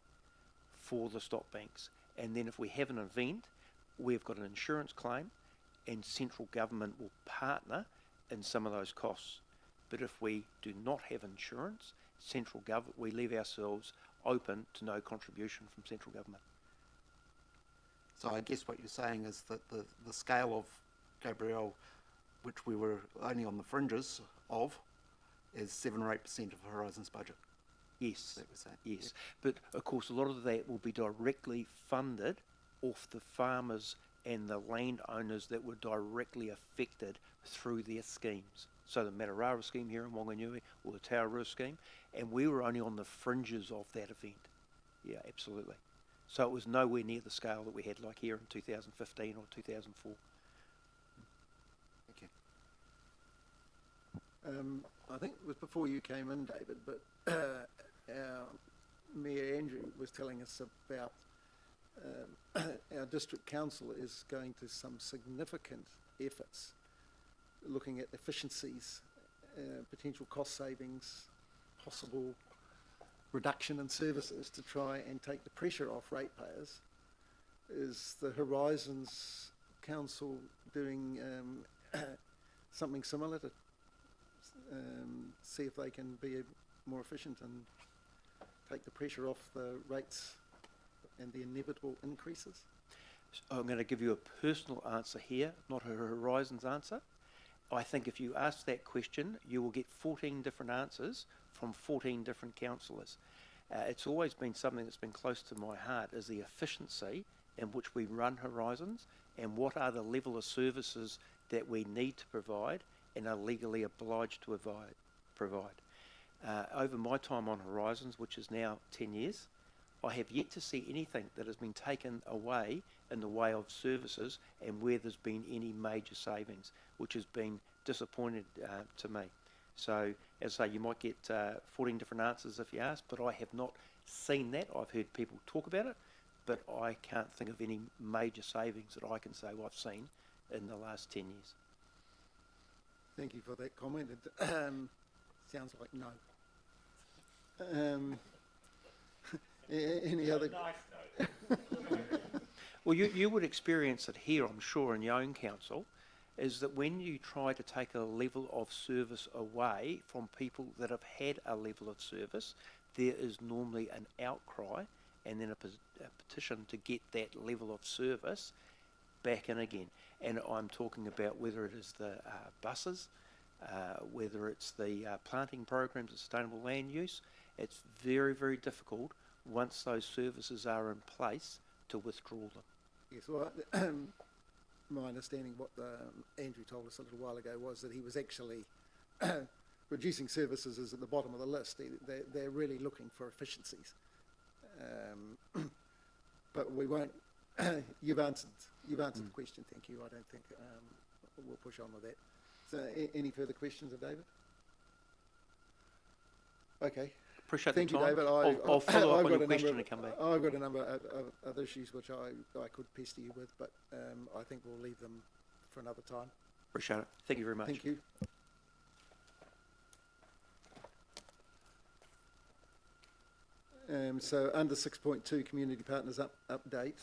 for the stock banks. And then if we have an event, we've got an insurance claim, and central government will partner in some of those costs. But if we do not have insurance, central government, we leave ourselves open to no contribution from central government. So I guess what you're saying is that the scale of Gabrielle, which we were only on the fringes of, is 7 or 8% of Horizons budget. Yes, That we're saying. yes. But of course, a lot of that will be directly funded off the farmers and the landowners that were directly affected through their schemes. So the Mayoral scheme here in Whanganui, or the Taurua scheme, and we were only on the fringes of that event. Yeah, absolutely. So it was nowhere near the scale that we had like here in 2015 or 2004. Thank you. I think it was before you came in, David, but our Mayor Andrew was telling us about our district council is going to some significant efforts looking at efficiencies, potential cost savings, possible reduction in services to try and take the pressure off ratepayers. Is the Horizons Council doing something similar to see if they can be more efficient and take the pressure off the rates and the inevitable increases? So I'm going to give you a personal answer here, not a Horizons answer. I think if you ask that question, you will get 14 different answers from 14 different councillors. It's always been something that's been close to my heart, is the efficiency in which we run Horizons and what are the level of services that we need to provide and are legally obliged to provide. Over my time on Horizons, which is now 10 years, I have yet to see anything that has been taken away in the way of services and where there's been any major savings, which has been disappointed to me. So, as I say, you might get 14 different answers if you ask, but I have not seen that. I've heard people talk about it, but I can't think of any major savings that I can say I've seen in the last 10 years. Thank you for that comment. It sounds like no. Any other? Well, you would experience it here, I'm sure, in your own council, is that when you try to take a level of service away from people that have had a level of service, there is normally an outcry and then a petition to get that level of service back in again. And I'm talking about whether it is the buses, whether it's the planting programs of sustainable land use. It's very, very difficult once those services are in place to withdraw them. Yes, well, my understanding, what Andrew told us a little while ago, was that he was actually reducing services is at the bottom of the list. They're really looking for efficiencies. But we won't. You've answered the question. Thank you. I don't think we'll push on with that. So, any further questions of David? Okay. Appreciate Thank the you, time. David. I'll follow up on your question and come back. I've got a number of other issues which I could pester you with, but I think we'll leave them for another time. Appreciate it. Thank you very much. Thank you. So under 6.2 community partners update,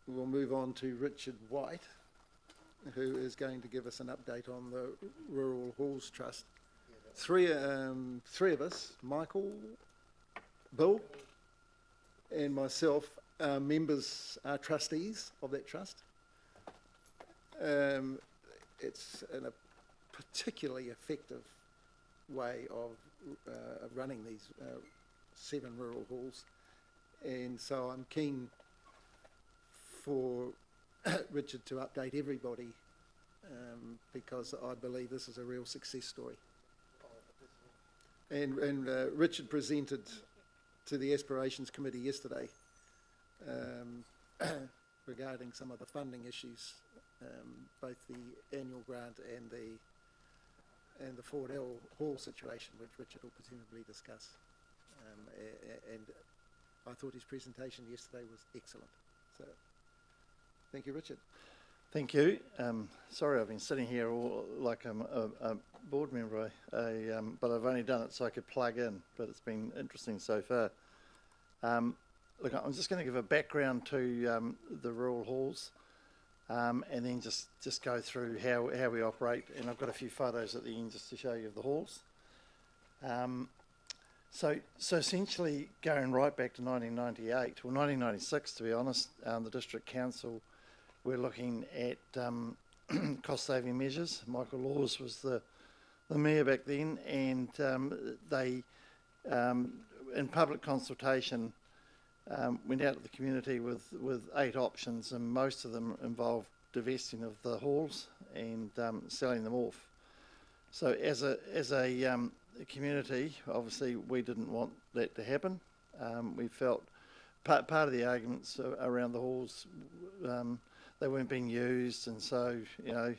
we'll move on to Richard White, who is going to give us an update on the Rural Halls Trust. Three of us, Michael, Bill, and myself, are members, are trustees of that trust. It's a particularly effective way of running these 7 rural halls, and so I'm keen for Richard to update everybody because I believe this is a real success story. And Richard presented to the Aspirations Committee yesterday regarding some of the funding issues, both the annual grant and the Ford L Hall situation, which Richard will presumably discuss. And I thought his presentation yesterday was excellent. So, thank you, Richard. Thank you. Sorry, I've been sitting here all like I'm a board member, but I've only done it so I could plug in. But it's been interesting so far. Look, I'm just going to give a background to the rural halls, and then just go through how we operate. And I've got a few photos at the end just to show you of the halls. So essentially, going right back to 1998, or 1996 to be honest, the District Council were looking at cost-saving measures. Michael Laws was the mayor back then, and they, in public consultation, went out to the community with 8 options, and most of them involved divesting of the halls and selling them off. So as a community, obviously we didn't want that to happen. We felt part of the arguments around the halls, they weren't being used, and so, you know,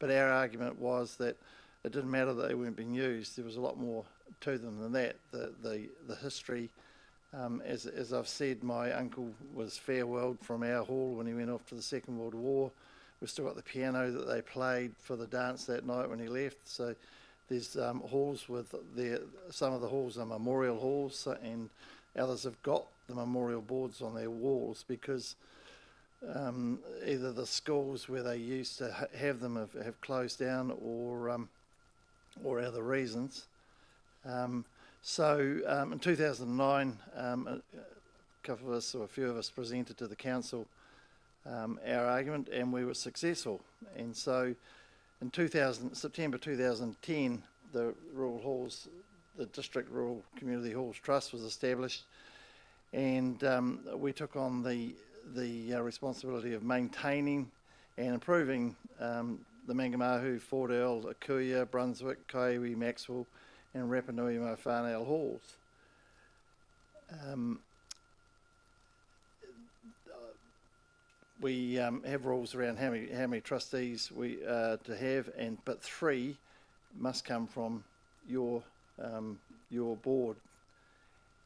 but our argument was that it didn't matter that they weren't being used. There was a lot more to them than that. The history, as I've said, my uncle was farewelled from our hall when he went off to the Second World War. We've still got the piano that they played for the dance that night when he left. So there's halls with some of the halls are memorial halls, and others have got the memorial boards on their walls because either the schools where they used to have them have closed down, or other reasons. So in 2009, a couple of us, or a few of us, presented to the council our argument, and we were successful. And so in September 2010, the Rural Halls, the District Rural Community Halls Trust was established, and we took on the responsibility of maintaining and improving the Mangamahu, Fort Earl, Akuya, Brunswick, Kaiwi, Maxwell and Rapanui Mawhanau halls. We have rules around how many trustees we to have, but 3 must come from your board.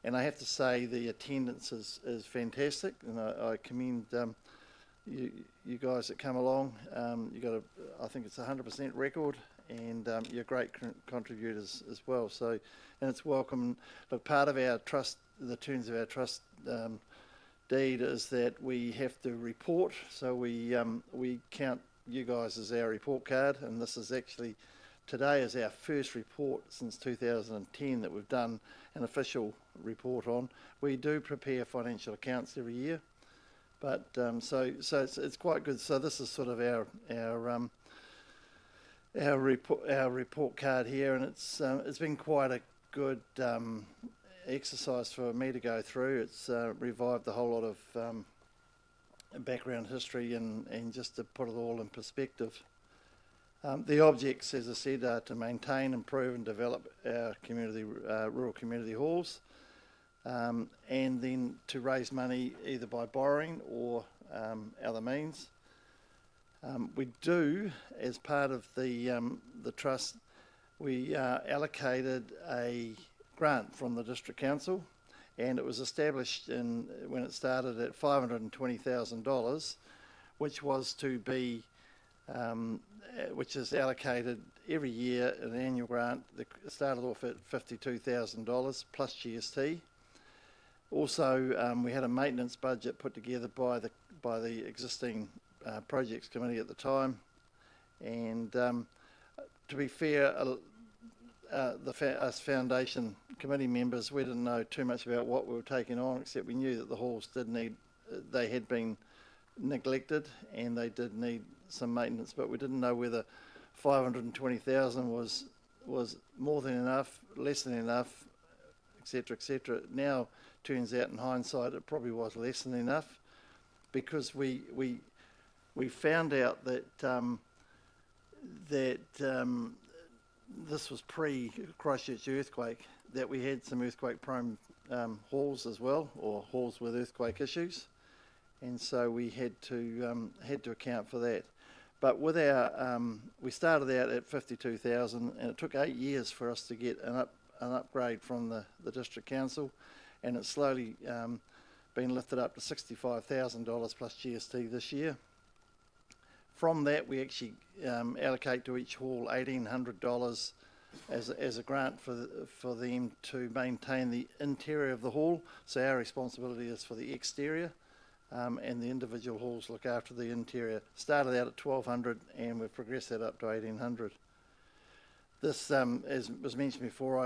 And I have to say the attendance is fantastic, and I commend you guys that come along. You got I think it's 100% record, and you're great contributors as well. So, and it's welcome. Look, part of our trust, the terms of our trust deed is that we have to report. So we count you guys as our report card, and this is actually today is our first report since 2010 that we've done an official report on. We do prepare financial accounts every year, but so it's quite good. So this is sort of our report card here, and it's been quite a good exercise for me to go through. It's revived a whole lot of background history and just to put it all in perspective. The objects, as I said, are to maintain, improve and develop our community, rural community halls, and then to raise money either by borrowing or other means. We do, as part of the trust, we allocated a grant from the District Council, and it was established when it started at $520,000, which was to be which is allocated every year an annual grant that started off at $52,000 plus GST. Also, we had a maintenance budget put together by the existing projects committee at the time, and to be fair, us foundation committee members, we didn't know too much about what we were taking on, except we knew that the halls they had been neglected and they did need some maintenance, but we didn't know whether 520,000 was more than enough, less than enough, etc., etc. Now turns out in hindsight it probably was less than enough, because we found out that this was pre-Christchurch earthquake, that we had some earthquake-prone halls as well, or halls with earthquake issues, and so we had to account for that. But with our, we started out at 52,000, and it took 8 years for us to get an upgrade from the district council, and it's slowly been lifted up to $65,000 plus GST this year. From that, we actually allocate to each hall $1,800 as a grant for them to maintain the interior of the hall. So our responsibility is for the exterior, and the individual halls look after the interior. Started out at $1,200, and we've progressed that up to $1,800. This, as was mentioned before,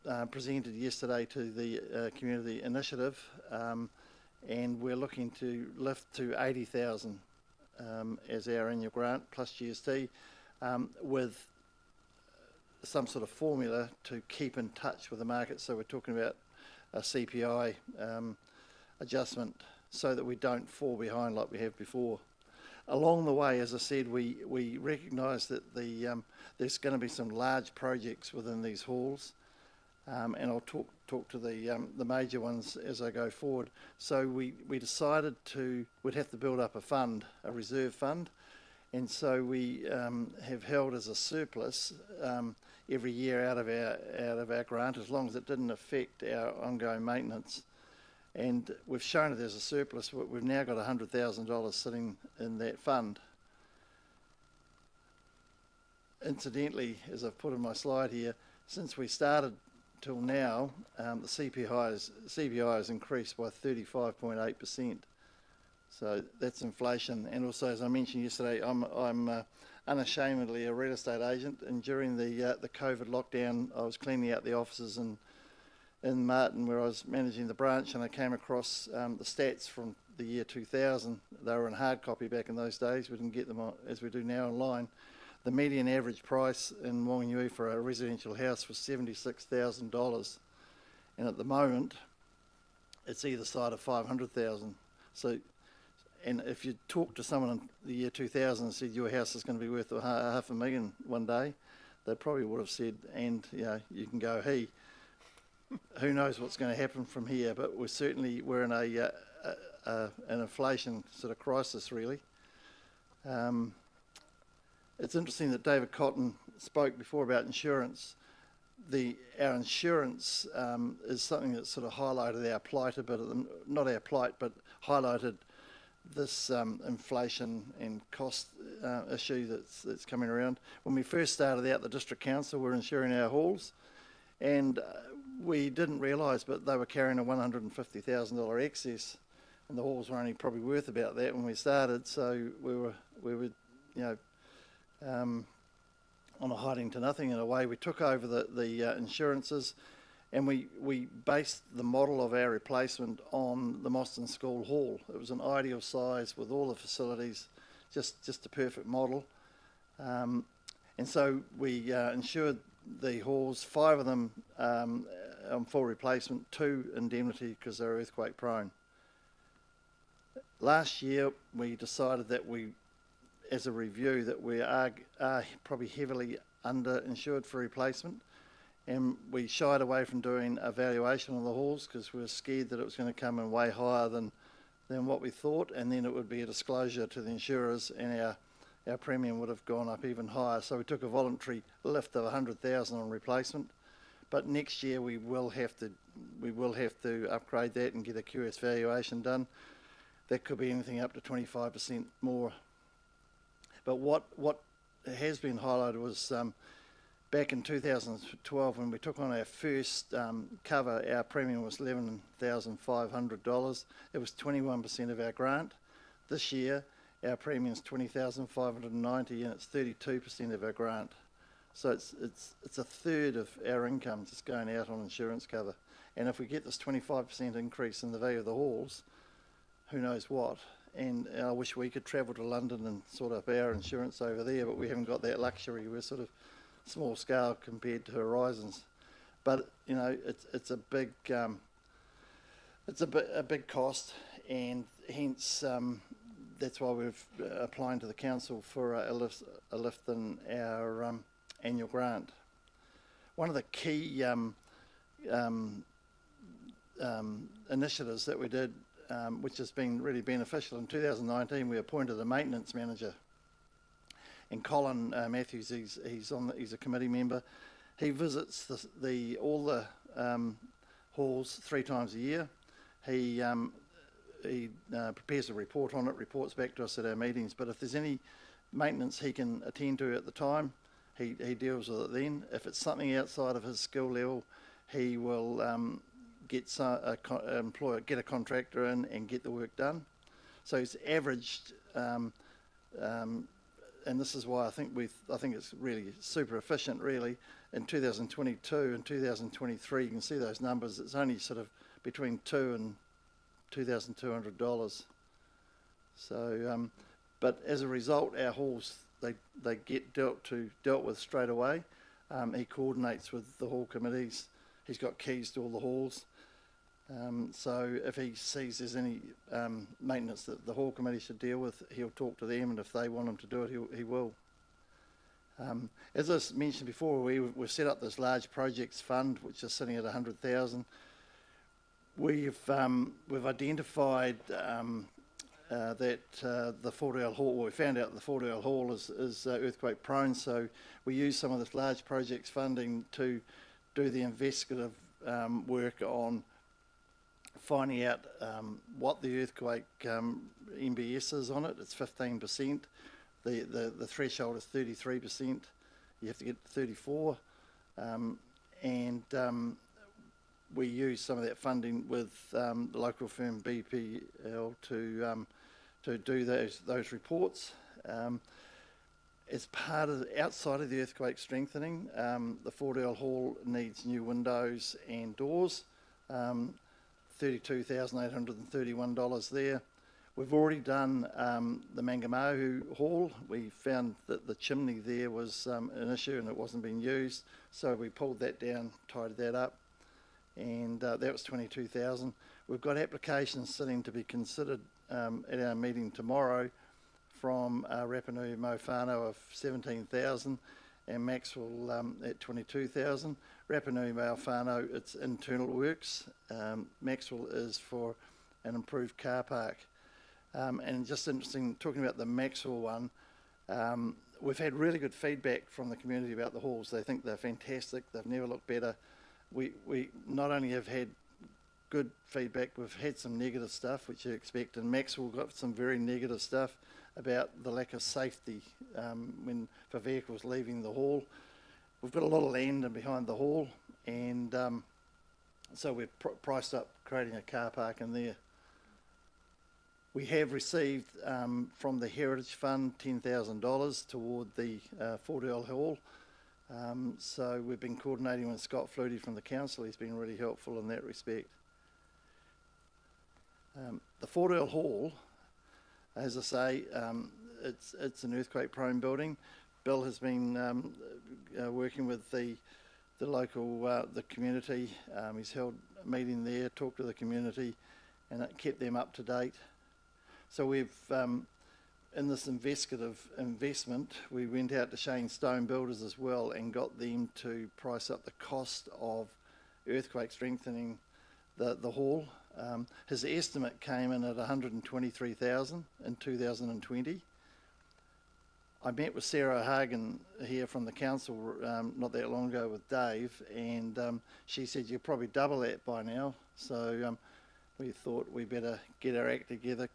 I presented yesterday to the community initiative, and we're looking to lift to 80,000 as our annual grant plus GST, with some sort of formula to keep in touch with the market. So we're talking about a CPI adjustment so that we don't fall behind like we have before. Along the way, as I said, we recognise that there's going to be some large projects within these halls, and I'll talk to the major ones as I go forward. So we decided we'd have to build up a fund, a reserve fund, and so we have held as a surplus every year out of our grant, as long as it didn't affect our ongoing maintenance. And we've shown it as a surplus. We've now got $100,000 sitting in that fund. Incidentally, as I've put in my slide here, since we started till now, the CPI has increased by 35.8%. So that's inflation. And also, as I mentioned yesterday, I'm unashamedly a real estate agent. And during the COVID lockdown, I was cleaning out the offices in Martin, where I was managing the branch, and I came across the stats from the year 2000. They were in hard copy back in those days. We didn't get them as we do now online. The median average price in Whanganui for a residential house was $76,000, and at the moment it's either side of 500,000. So, and if you talk to someone in the year 2000 and said your house is going to be worth $500,000 one day, they probably would have said, and you can go, hey, who knows what's going to happen from here? But we're in an inflation sort of crisis, really. It's interesting that David Cotton spoke before about insurance. Our insurance is something that sort of highlighted our plight a bit, not our plight, but highlighted this inflation and cost issue that's coming around. When we first started out, the district council were insuring our halls, and we didn't realise, but they were carrying a $150,000 excess, and the halls were only probably worth about that when we started. So we were on a hiding to nothing in a way. We took over the insurances, and we based the model of our replacement on the Moston School Hall. It was an ideal size with all the facilities, just a perfect model. And so we insured the halls, 5 of them on full replacement, 2 indemnity because they're earthquake prone. Last year we decided that as a review, that we are probably heavily under-insured for replacement, and we shied away from doing a valuation on the halls because we were scared that it was going to come in way higher than what we thought, and then it would be a disclosure to the insurers, and our premium would have gone up even higher. So we took a voluntary lift of 100,000 on replacement, but next year we will have to upgrade that and get a QS valuation done. That could be anything up to 25% more. But what has been highlighted was back in 2012 when we took on our first cover, our premium was $11,500. It was 21% of our grant. This year, our premium is $20,590 and it's 32% of our grant. So it's a third of our income just going out on insurance cover. And if we get this 25% increase in the value of the halls, who knows what. And I wish we could travel to London and sort of our insurance over there, but we haven't got that luxury. We're sort of small scale compared to Horizons. But you know, it's a big cost, and hence that's why we're applying to the council for a lift in our annual grant. One of the key initiatives that we did, which has been really beneficial, in 2019 we appointed a maintenance manager, and Colin Matthews, he's a committee member. He visits all the halls 3 times a year. He prepares a report on it, reports back to us at our meetings, but if there's any maintenance he can attend to at the time, he deals with it then. If it's something outside of his skill level, he will get a contractor in and get the work done. So he's averaged, and this is why I think it's really super efficient. Really, in 2022 and 2023, you can see those numbers. It's only sort of between $2,000 and $2,200. So, but as a result, our halls they get dealt with straight away. He coordinates with the hall committees. He's got keys to all the halls. So if he sees there's any maintenance that the hall committee should deal with, he'll talk to them, and if they want him to do it, he will. As I mentioned before, we've set up this large projects fund, which is sitting at $100,000. We've identified that the Fordale Hall, we found out the Fordale Hall is earthquake prone, so we use some of this large projects funding to do the investigative work on finding out what the earthquake MBS is on it. It's 15%. The threshold is 33%. You have to get 34%. And we use some of that funding with the local firm BPL to do those reports. As part of outside of the earthquake strengthening, the Fordale Hall needs new windows and doors. $32,831 there. We've already done the Whanganui Hall. We found that the chimney there was an issue and it wasn't being used, so we pulled that down, tidied that up, and that was $22,000. We've got applications sitting to be considered at our meeting tomorrow from Rapanui Mofano of $17,000 and Maxwell at $22,000. Rapanui Mofano, it's internal works. Maxwell is for an improved car park. And just interesting, talking about the Maxwell one, we've had really good feedback from the community about the halls. They think they're fantastic. They've never looked better. We not only have had good feedback, we've had some negative stuff, which you expect, and Maxwell got some very negative stuff about the lack of safety for vehicles leaving the hall. We've got a lot of land behind the hall, and so we've priced up creating a car park in there. We have received from the Heritage Fund $10,000 toward the Fordale Hall. So we've been coordinating with Scott Flutie from the council. He's been really helpful in that respect. The Fordale Hall, as I say, it's an earthquake-prone building. Bill has been working with the local the community. He's held a meeting there, talked to the community, and it kept them up to date. So we've in this investigative investment, we went out to Shane Stone Builders as well and got them to price up the cost of earthquake strengthening the hall. His estimate came in at $123,000 in 2020. I met with Sarah Hagen here from the council not that long ago with Dave, and she said you'll probably double that by now. So we thought we better get our act together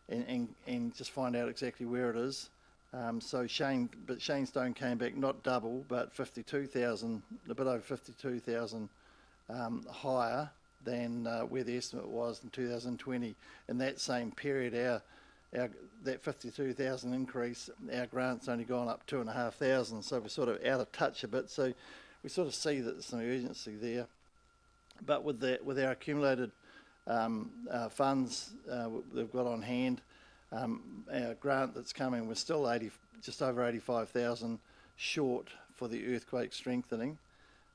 and just find out exactly where it is. So Shane Stone came back not double, but 52,000, a bit over 52,000 higher than where the estimate was in 2020. In that same period, that 52,000 increase, our grant's only gone up 2,500, so we're sort of out of touch a bit. So we sort of see that there's some urgency there. But with our accumulated funds they've got on hand, our grant that's coming, we're still just over 85,000 short for the earthquake strengthening.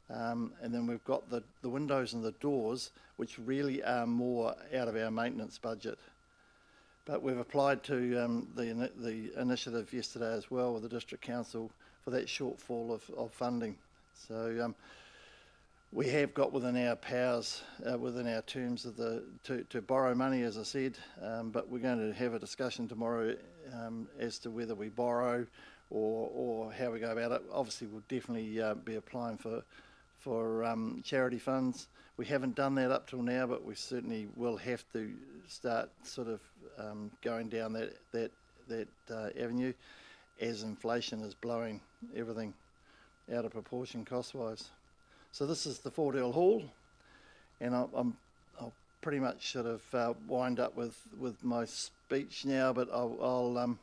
And then we've got the windows and the doors, which really are more out of our maintenance budget. But we've applied to the initiative yesterday as well with the District Council for that shortfall of funding. So we have got within our powers, within our terms of to borrow money, as I said, but we're going to have a discussion tomorrow as to whether we borrow or how we go about it. Obviously, we'll definitely be applying for charity funds. We haven't done that up till now, but we certainly will have to start sort of going down that avenue as inflation is blowing everything out of proportion cost-wise. So this is the Fordell Hall, and I'll pretty much sort of wind up with my speech now, but I'll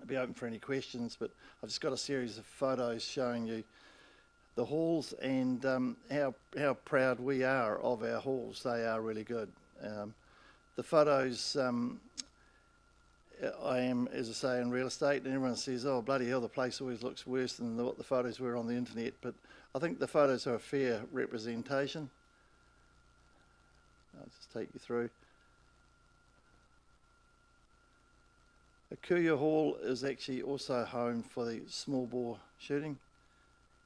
be open for any questions. But I've just got a series of photos showing you the halls and how proud we are of our halls. They are really good. The photos, I am, as I say, in real estate, and everyone says, oh, bloody hell, the place always looks worse than what the photos were on the internet. But I think the photos are a fair representation. I'll just take you through. Akuya Hall is actually also home for the small bore shooting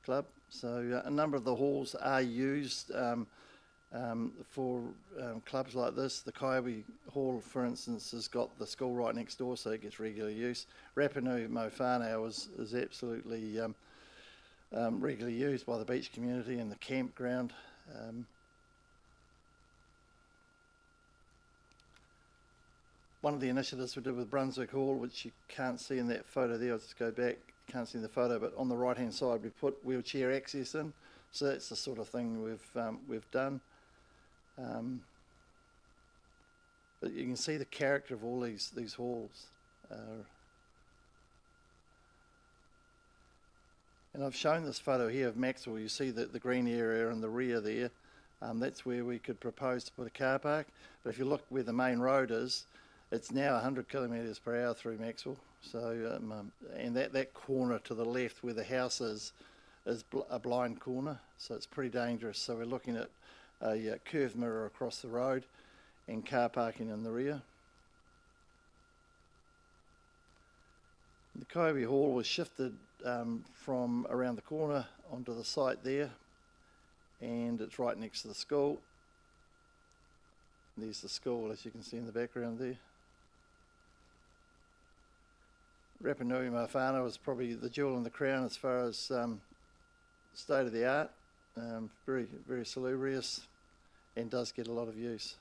club. So a number of the halls are used for clubs like this. The Kaiwi Hall, for instance, has got the school right next door, so it gets regular use. Rapanui Mofano is absolutely regularly used by the beach community and the campground. One of the initiatives we did with Brunswick Hall, which you can't see in that photo there, I'll just go back, you can't see in the photo, but on the right hand side we put wheelchair access in, so that's the sort of thing we've done. But you can see the character of all these halls. And I've shown this photo here of Maxwell. You see the green area in the rear there. That's where we could propose to put a car park. But if you look where the main road is, it's now 100 kilometres per hour through Maxwell. So, and that corner to the left where the house is a blind corner. So it's pretty dangerous. So we're looking at a curved mirror across the road and car parking in the rear. The Kaiwi Hall was shifted from around the corner onto the site there, and it's right next to the school. There's the school, as you can see in the background there. Rapanui Mofano is probably the jewel in the crown as far as state of the art. Very, very salubrious and does get a lot of use.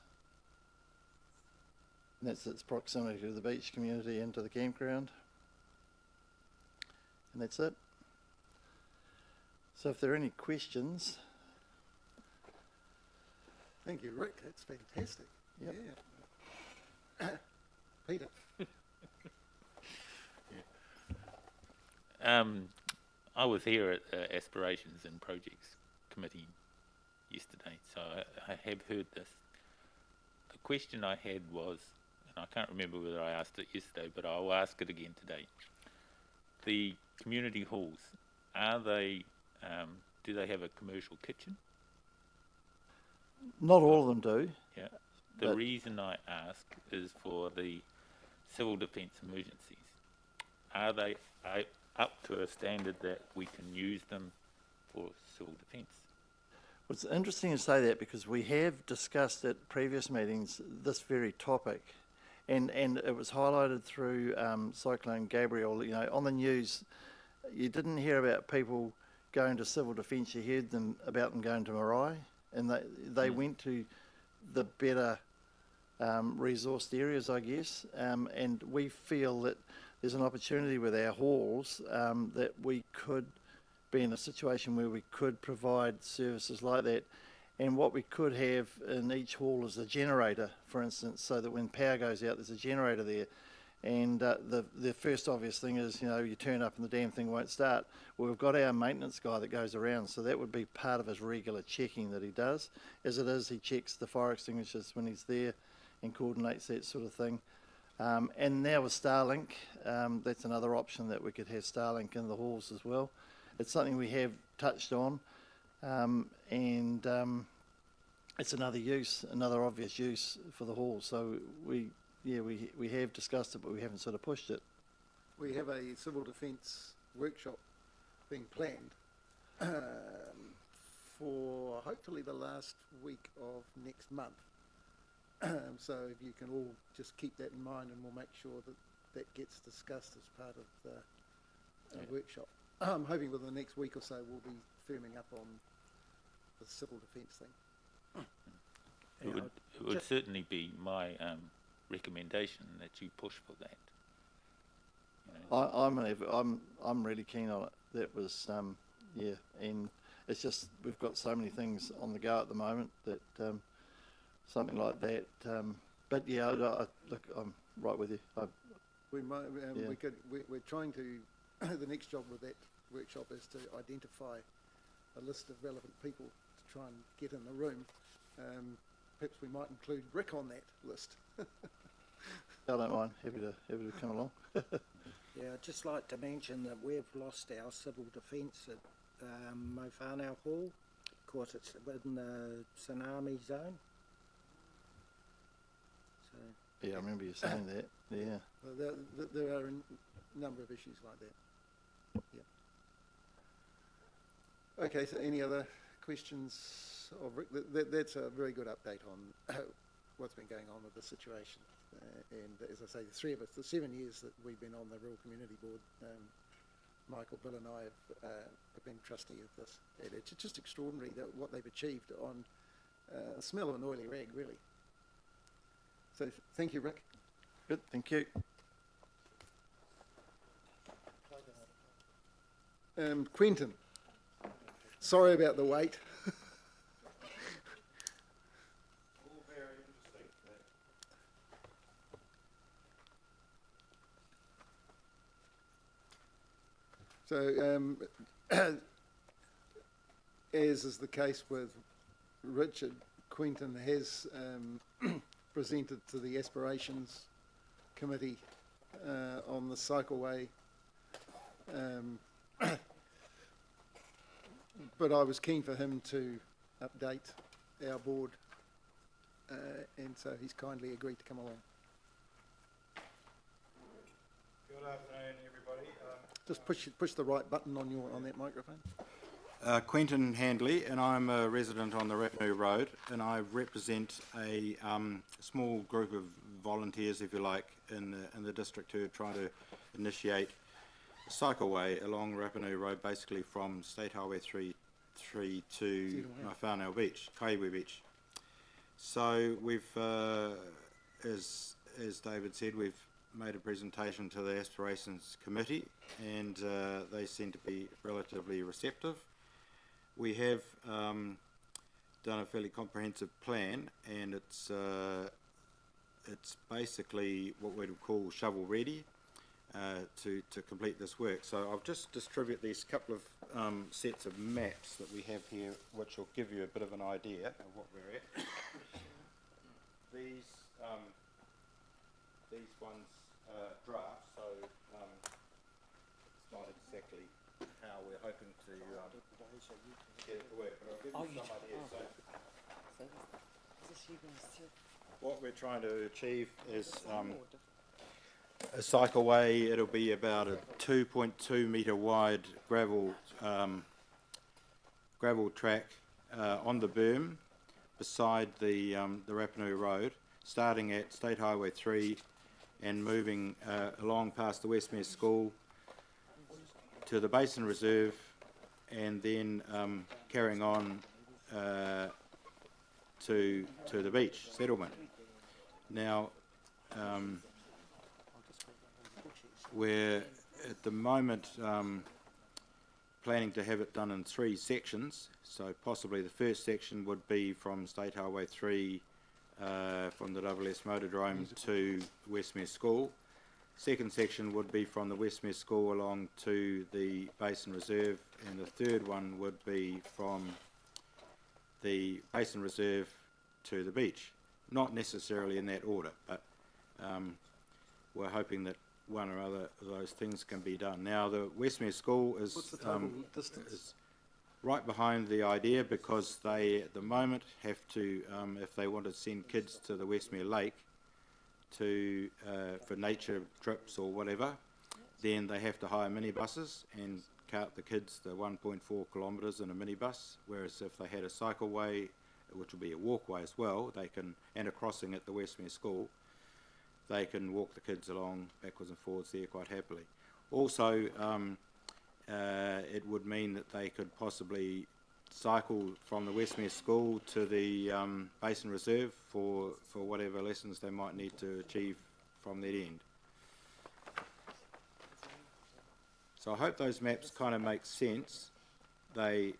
And that's its proximity to the beach community and to the campground. And that's it. So if there are any questions. Thank you, Rick. That's fantastic. Yep. Yeah. Peter. I was here at Aspirations and Projects Committee yesterday, so I have heard this. The question I had was, and I can't remember whether I asked it yesterday, but I'll ask it again today. The community halls, are they, do they have a commercial kitchen? Not all of them do. Yeah. The reason I ask is for the civil defence emergencies. Are they up to a standard that we can use them for civil defence? Well, it's interesting to say that because we have discussed at previous meetings this very topic, and it was highlighted through Cyclone Gabriel. You know, on the news, you didn't hear about people going to civil defence. You heard about them going to Marae, and they went to the better resourced areas, I guess. And we feel that there's an opportunity with our halls that we could be in a situation where we could provide services like that. And what we could have in each hall is a generator, for instance, so that when power goes out, there's a generator there. And the first obvious thing is, you turn up and the damn thing won't start. Well, we've got our maintenance guy that goes around, so that would be part of his regular checking that he does. As it is, he checks the fire extinguishers when he's there and coordinates that sort of thing. And now with Starlink, that's another option, that we could have Starlink in the halls as well. It's something we have touched on, and it's another obvious use for the hall. So we have discussed it, but we haven't sort of pushed it. We have a civil defence workshop being planned for hopefully the last week of next month. So if you can all just keep that in mind, and we'll make sure that that gets discussed as part of the workshop. I'm hoping within the next week or so we'll be firming up on the civil defence thing. It would certainly be my recommendation that you push for that. I'm really keen on it. That was and it's just we've got so many things on the go at the moment that something like that. But look, I'm right with you. We might, we're trying to. The next job with that workshop is to identify a list of relevant people to try and get in the room. Perhaps we might include Rick on that list. I don't mind. Happy to come along. Yeah, I'd just like to mention that we've lost our civil defence at Whanganui Hall. Of course, it's in the tsunami zone. So, yeah, I remember you saying that. Yeah. Well, there are a number of issues like that. Yeah. Okay, so any other questions of Rick? That's a very good update on what's been going on with the situation. And as I say, the three of us, the 7 years that we've been on the Rural Community Board, Michael, Bill and I have been trustee of this. And it's just extraordinary that what they've achieved on the smell of an oily rag, really. So thank you, Rick. Good, thank you. Quentin, sorry about the wait. So, as is the case with Richard, Quentin has presented to the Aspirations Committee on the cycleway, but I was keen for him to update our board, and so he's kindly agreed to come along. Good afternoon, everybody. Just push the right button on that microphone. Quentin Handley, and I'm a resident on the Whanganui Road, and I represent a small group of volunteers, if you like, in the district who are trying to initiate a cycleway along Whanganui Road, basically from State Highway 3 to Whanau Beach, Kaiwi Beach. So we've, as David said, we've made a presentation to the Aspirations Committee, and they seem to be relatively receptive. We have done a fairly comprehensive plan, and it's basically what we would call shovel ready to complete this work. So I'll just distribute these couple of sets of maps that we have here, which will give you a bit of an idea of what we're at. These ones draft, so it's not exactly how we're hoping to get it to work, but I'll give you some ideas. So what we're trying to achieve is a cycleway. It'll be about a 2.2 metre wide gravel track on the berm beside the Rapanui Road, starting at State Highway 3 and moving along past the Westmere School to the Basin Reserve, and then carrying on to the beach settlement. Now, we're at the moment planning to have it done in 3 sections. So possibly the first section would be from State Highway 3 from the WS Motordrome to Westmere School. Second section would be from the Westmere School along to the Basin Reserve, and the third one would be from the Basin Reserve to the beach. Not necessarily in that order, but we're hoping that one or other of those things can be done. Now, the Westmere School is, What's the total distance? is right behind the idea, because they at the moment have to, if they want to send kids to the Westmere Lake to for nature trips or whatever, then they have to hire minibuses and cart the kids the 1.4 kilometres in a minibus, whereas if they had a cycleway, which will be a walkway as well, they can, and a crossing at the Westmere School, they can walk the kids along backwards and forwards there quite happily. Also, it would mean that they could possibly cycle from the Westmere School to the Basin Reserve for whatever lessons they might need to achieve from that end. So I hope those maps kind of make sense. The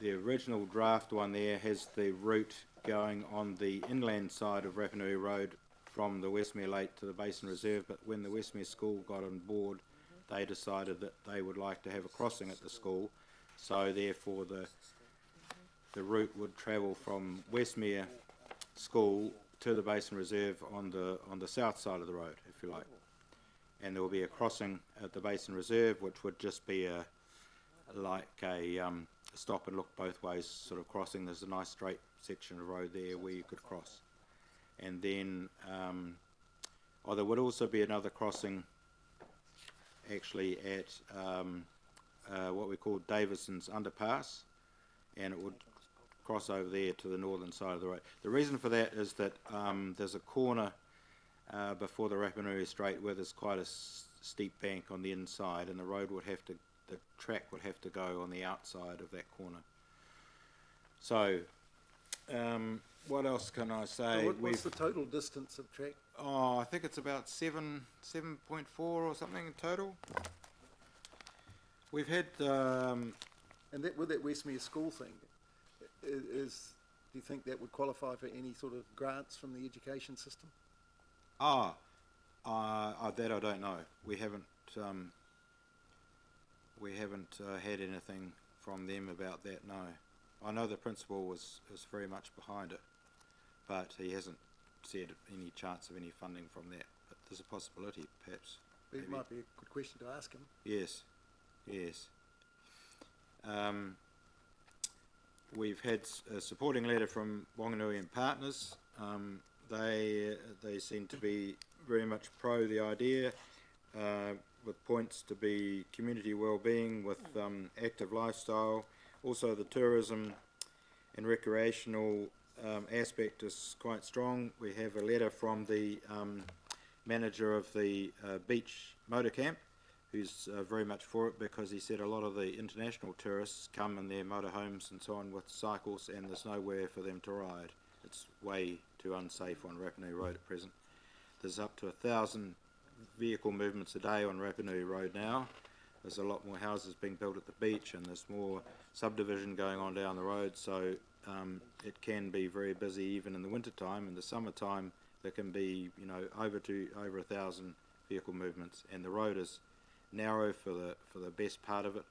original draft one there has the route going on the inland side of Whanganui Road from the Westmere Lake to the Basin Reserve, but when the Westmere School got on board, they decided that they would like to have a crossing at the school, so therefore the route would travel from Westmere School to the Basin Reserve on the south side of the road, if you like. And there will be a crossing at the Basin Reserve, which would just be like a stop and look both ways sort of crossing. There's a nice straight section of road there where you could cross. And then, there would also be another crossing actually at what we call Davison's Underpass, and it would cross over there to the northern side of the road. The reason for that is that there's a corner before the Rapanui Strait where there's quite a steep bank on the inside, and the track would have to go on the outside of that corner. So, what else can I say? What's the total distance of track? Oh, I think it's about 7.4 or something in total. We've had And that, with that Westmere School thing, do you think that would qualify for any sort of grants from the education system? that I don't know. We haven't had anything from them about that. No, I know the principal is very much behind it, but he hasn't said any chance of any funding from that. But there's a possibility, perhaps. It maybe. might be a good question to ask him. Yes. We've had a supporting letter from Whanganui and Partners. They seem to be very much pro the idea, with points to be community well-being with active lifestyle. Also the tourism and recreational aspect is quite strong. We have a letter from the manager of the beach motor camp, who's very much for it, because he said a lot of the international tourists come in their motorhomes and so on with cycles, and there's nowhere for them to ride. It's way too unsafe on Rapanui Road at present. There's up to 1,000 vehicle movements a day on Rapanui Road now. There's a lot more houses being built at the beach, and there's more subdivision going on down the road, so it can be very busy even in the winter time. In the summertime there can be over 1,000 vehicle movements, and the road is narrow for the best part of it,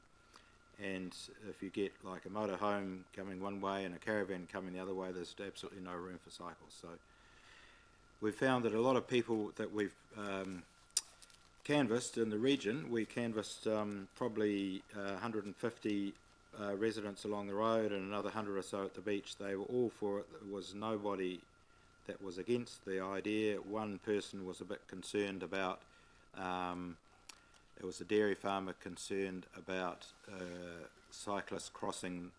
and if you get like a motorhome coming one way and a caravan coming the other way, there's absolutely no room for cycles. So we've found that a lot of people that we've canvassed in the region, we canvassed probably 150 residents along the road and another 100 or so at the beach. They were all for it. There was nobody that was against the idea. One person was a bit concerned about, it was a dairy farmer concerned about cyclists crossing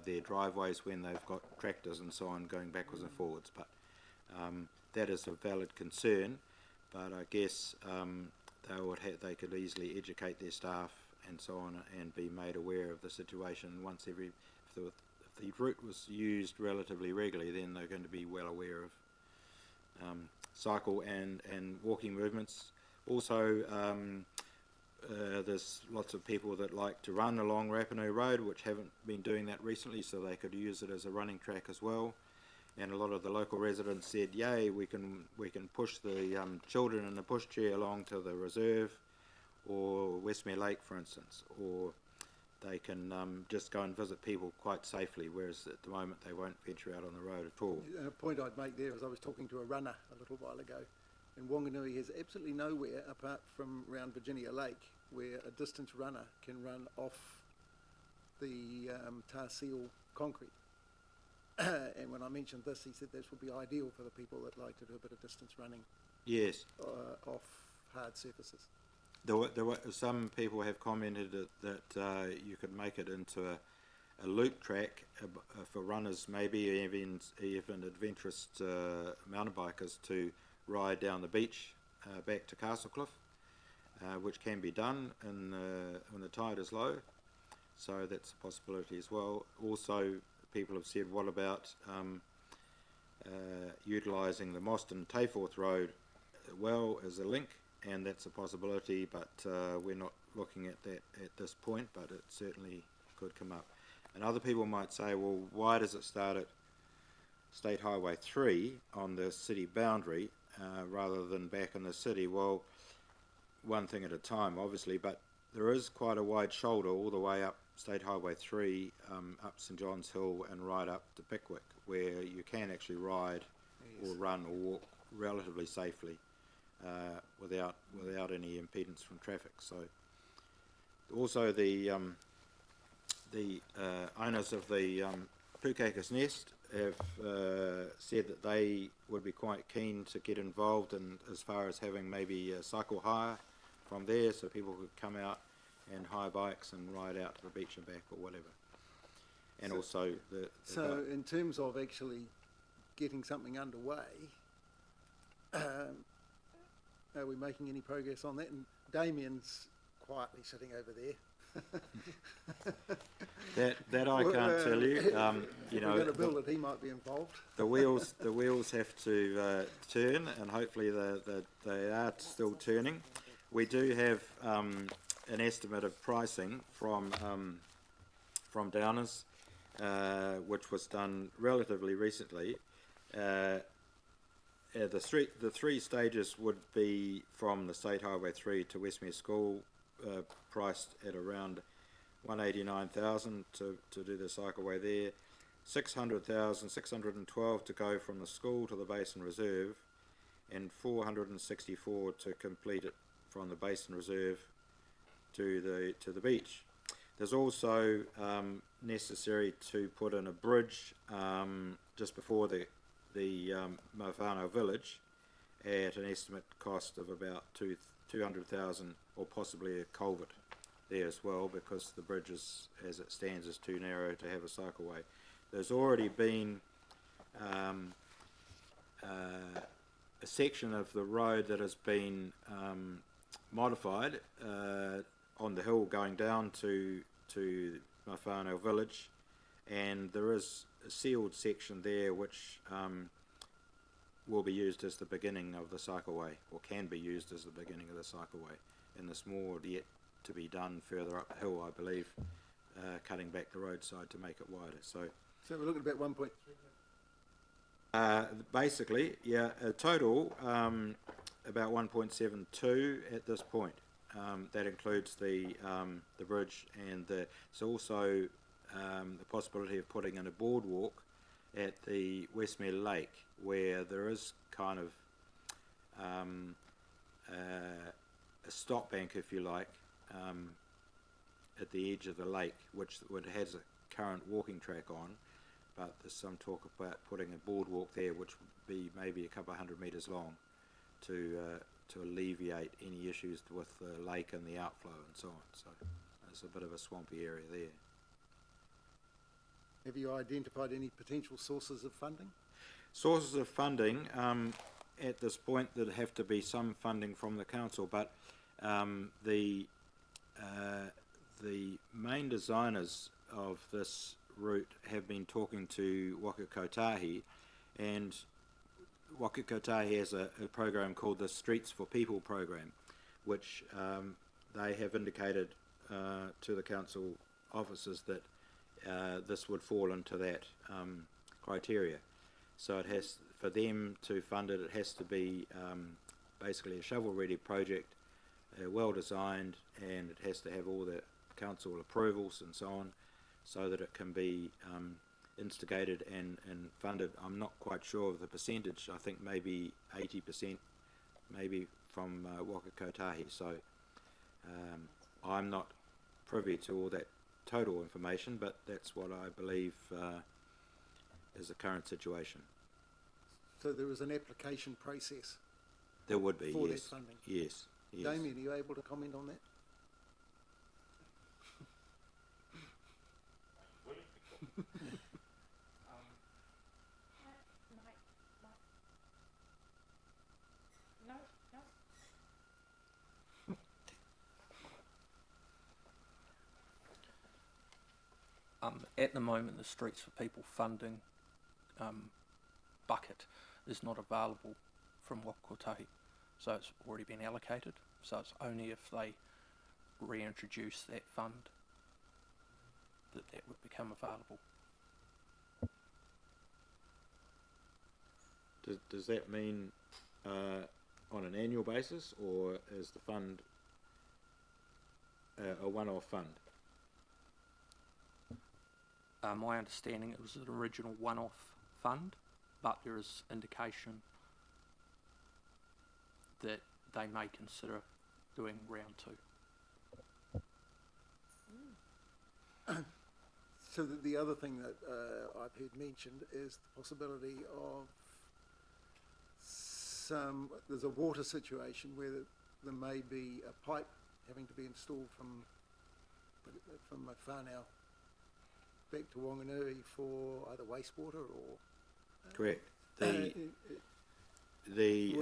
their driveways when they've got tractors and so on going backwards and forwards, but that is a valid concern. But I guess they could easily educate their staff and so on and be made aware of the situation once if the route was used relatively regularly, then they're going to be well aware of cycle and walking movements. Also, there's lots of people that like to run along Rapanui Road, which haven't been doing that recently, so they could use it as a running track as well. And a lot of the local residents said, yay, we can push the children in the pushchair along to the reserve or Westmere Lake, for instance, or they can just go and visit people quite safely, whereas at the moment they won't venture out on the road at all. A point I'd make there is I was talking to a runner a little while ago, and Whanganui has absolutely nowhere apart from around Virginia Lake where a distance runner can run off the tar seal concrete. And when I mentioned this, he said this would be ideal for the people that like to do a bit of distance running. Yes. Off hard surfaces. Some people have commented that you could make it into a loop track for runners, maybe even adventurous mountain bikers to ride down the beach back to Castlecliff, which can be done when the tide is low, so that's a possibility as well. Also, people have said, what about utilising the Moston Tayforth Road well as a link, and that's a possibility, but we're not looking at that at this point, but it certainly could come up. And other people might say, well, why does it start at State Highway 3 on the city boundary rather than back in the city? Well, one thing at a time, obviously, but there is quite a wide shoulder all the way up State Highway 3, up St John's Hill and right up to Pickwick, where you can actually ride or run or walk relatively safely without any impedance from traffic. So also the owners of the Pukaka's Nest have said that they would be quite keen to get involved in as far as having maybe a cycle hire from there, so people could come out and hire bikes and ride out to the beach and back or whatever. And so, also so in terms of actually getting something underway, are we making any progress on that? And Damien's quietly sitting over there. that I can't tell you. You know, we're going to build it, he might be involved. The wheels have to turn, and hopefully they are still turning. We do have an estimate of pricing from Downers, which was done relatively recently. The three stages would be from the State Highway 3 to Westmere School, priced at around 189,000 to do the cycleway there, 612 to go from the school to the Basin Reserve, and 464 to complete it from the Basin Reserve to the beach. There's also necessary to put in a bridge just before the Mawhanau village at an estimate cost of about 200,000, or possibly a culvert there as well, because the bridge is, as it stands, is too narrow to have a cycleway. There's already been a section of the road that has been modified on the hill going down to Mawhanau village, and there is a sealed section there which will be used as the beginning of the cycleway, or can be used as the beginning of the cycleway, and there's more yet to be done further up the hill, I believe, cutting back the roadside to make it wider. So we're looking at about 1.3 basically, yeah, a total about 1.72 at this point. That includes the bridge, and there's also the possibility of putting in a boardwalk at the Westmere Lake, where there is kind of a stop bank, if you like, at the edge of the lake, which has a current walking track on, but there's some talk about putting a boardwalk there, which would be maybe a couple of 100 metres long, to alleviate any issues with the lake and the outflow and so on. So there's a bit of a swampy area there. Have you identified any potential sources of funding? Sources of funding, at this point, there'd have to be some funding from the council, but the main designers of this route have been talking to Waka Kotahi, and Waka Kotahi has a program called the Streets for People program, which they have indicated to the council officers that this would fall into that criteria. So it has, for them to fund it, it has to be basically a shovel-ready project, well designed, and it has to have all the council approvals and so on, so that it can be instigated and funded. I'm not quite sure of the percentage. I think maybe 80%, maybe from Waka Kotahi. So I'm not privy to all that total information, but that's what I believe is the current situation. So there is an application process There would be, for that yes. funding. Yes, yes. Damien, are you able to comment on that? At the moment, the Streets for People funding bucket is not available from Wakakotahi, so it's already been allocated. So it's only if they reintroduce that fund that would become available. Does that mean on an annual basis, or is the fund a one-off fund? My understanding, it was an original one-off fund, but there is indication that they may consider doing round two. So the other thing that I've heard mentioned is the possibility of there's a water situation where there may be a pipe having to be installed from Whanau back to Whanganui for either wastewater or... Correct. where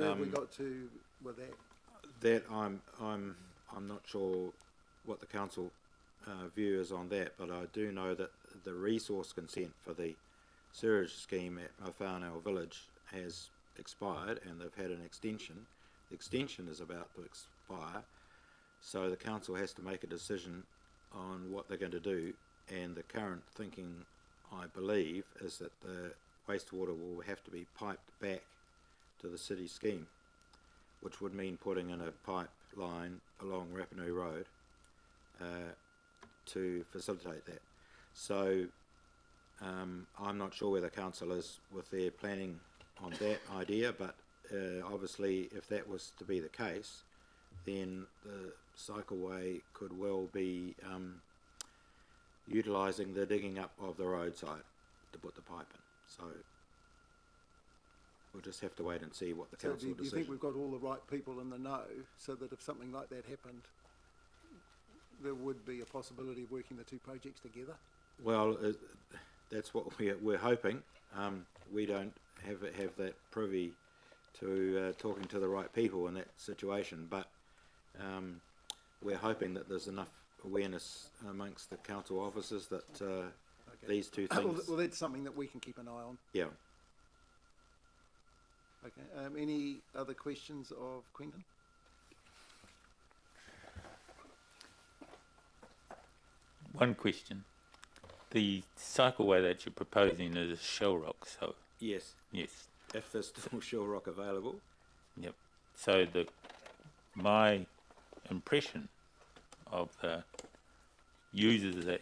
have we got to with that? That I'm not sure what the council view is on that, but I do know that the resource consent for the sewage scheme at Whanau Village has expired, and they've had an extension. The extension is about to expire, so the council has to make a decision on what they're going to do, and the current thinking, I believe, is that the wastewater will have to be piped back to the city scheme, which would mean putting in a pipeline along Rapinui Road to facilitate that. So I'm not sure where the council is with their planning on that idea, but obviously if that was to be the case, then the cycleway could well be utilising the digging up of the roadside to put the pipe in. So we'll just have to wait and see what the council do you decision. think we've got all the right people in the know, so that if something like that happened, there would be a possibility of working the two projects together? Well, that's what we're hoping. We don't have that privy to talking to the right people in that situation, but we're hoping that there's enough awareness amongst the council officers that these two things... Well, that's something that we can keep an eye on. Yeah. Okay. Any other questions of Quentin? One question. The cycleway that you're proposing is shell rock, so... Yes. Yes. If there's still shell rock available. Yep. So my impression of the users that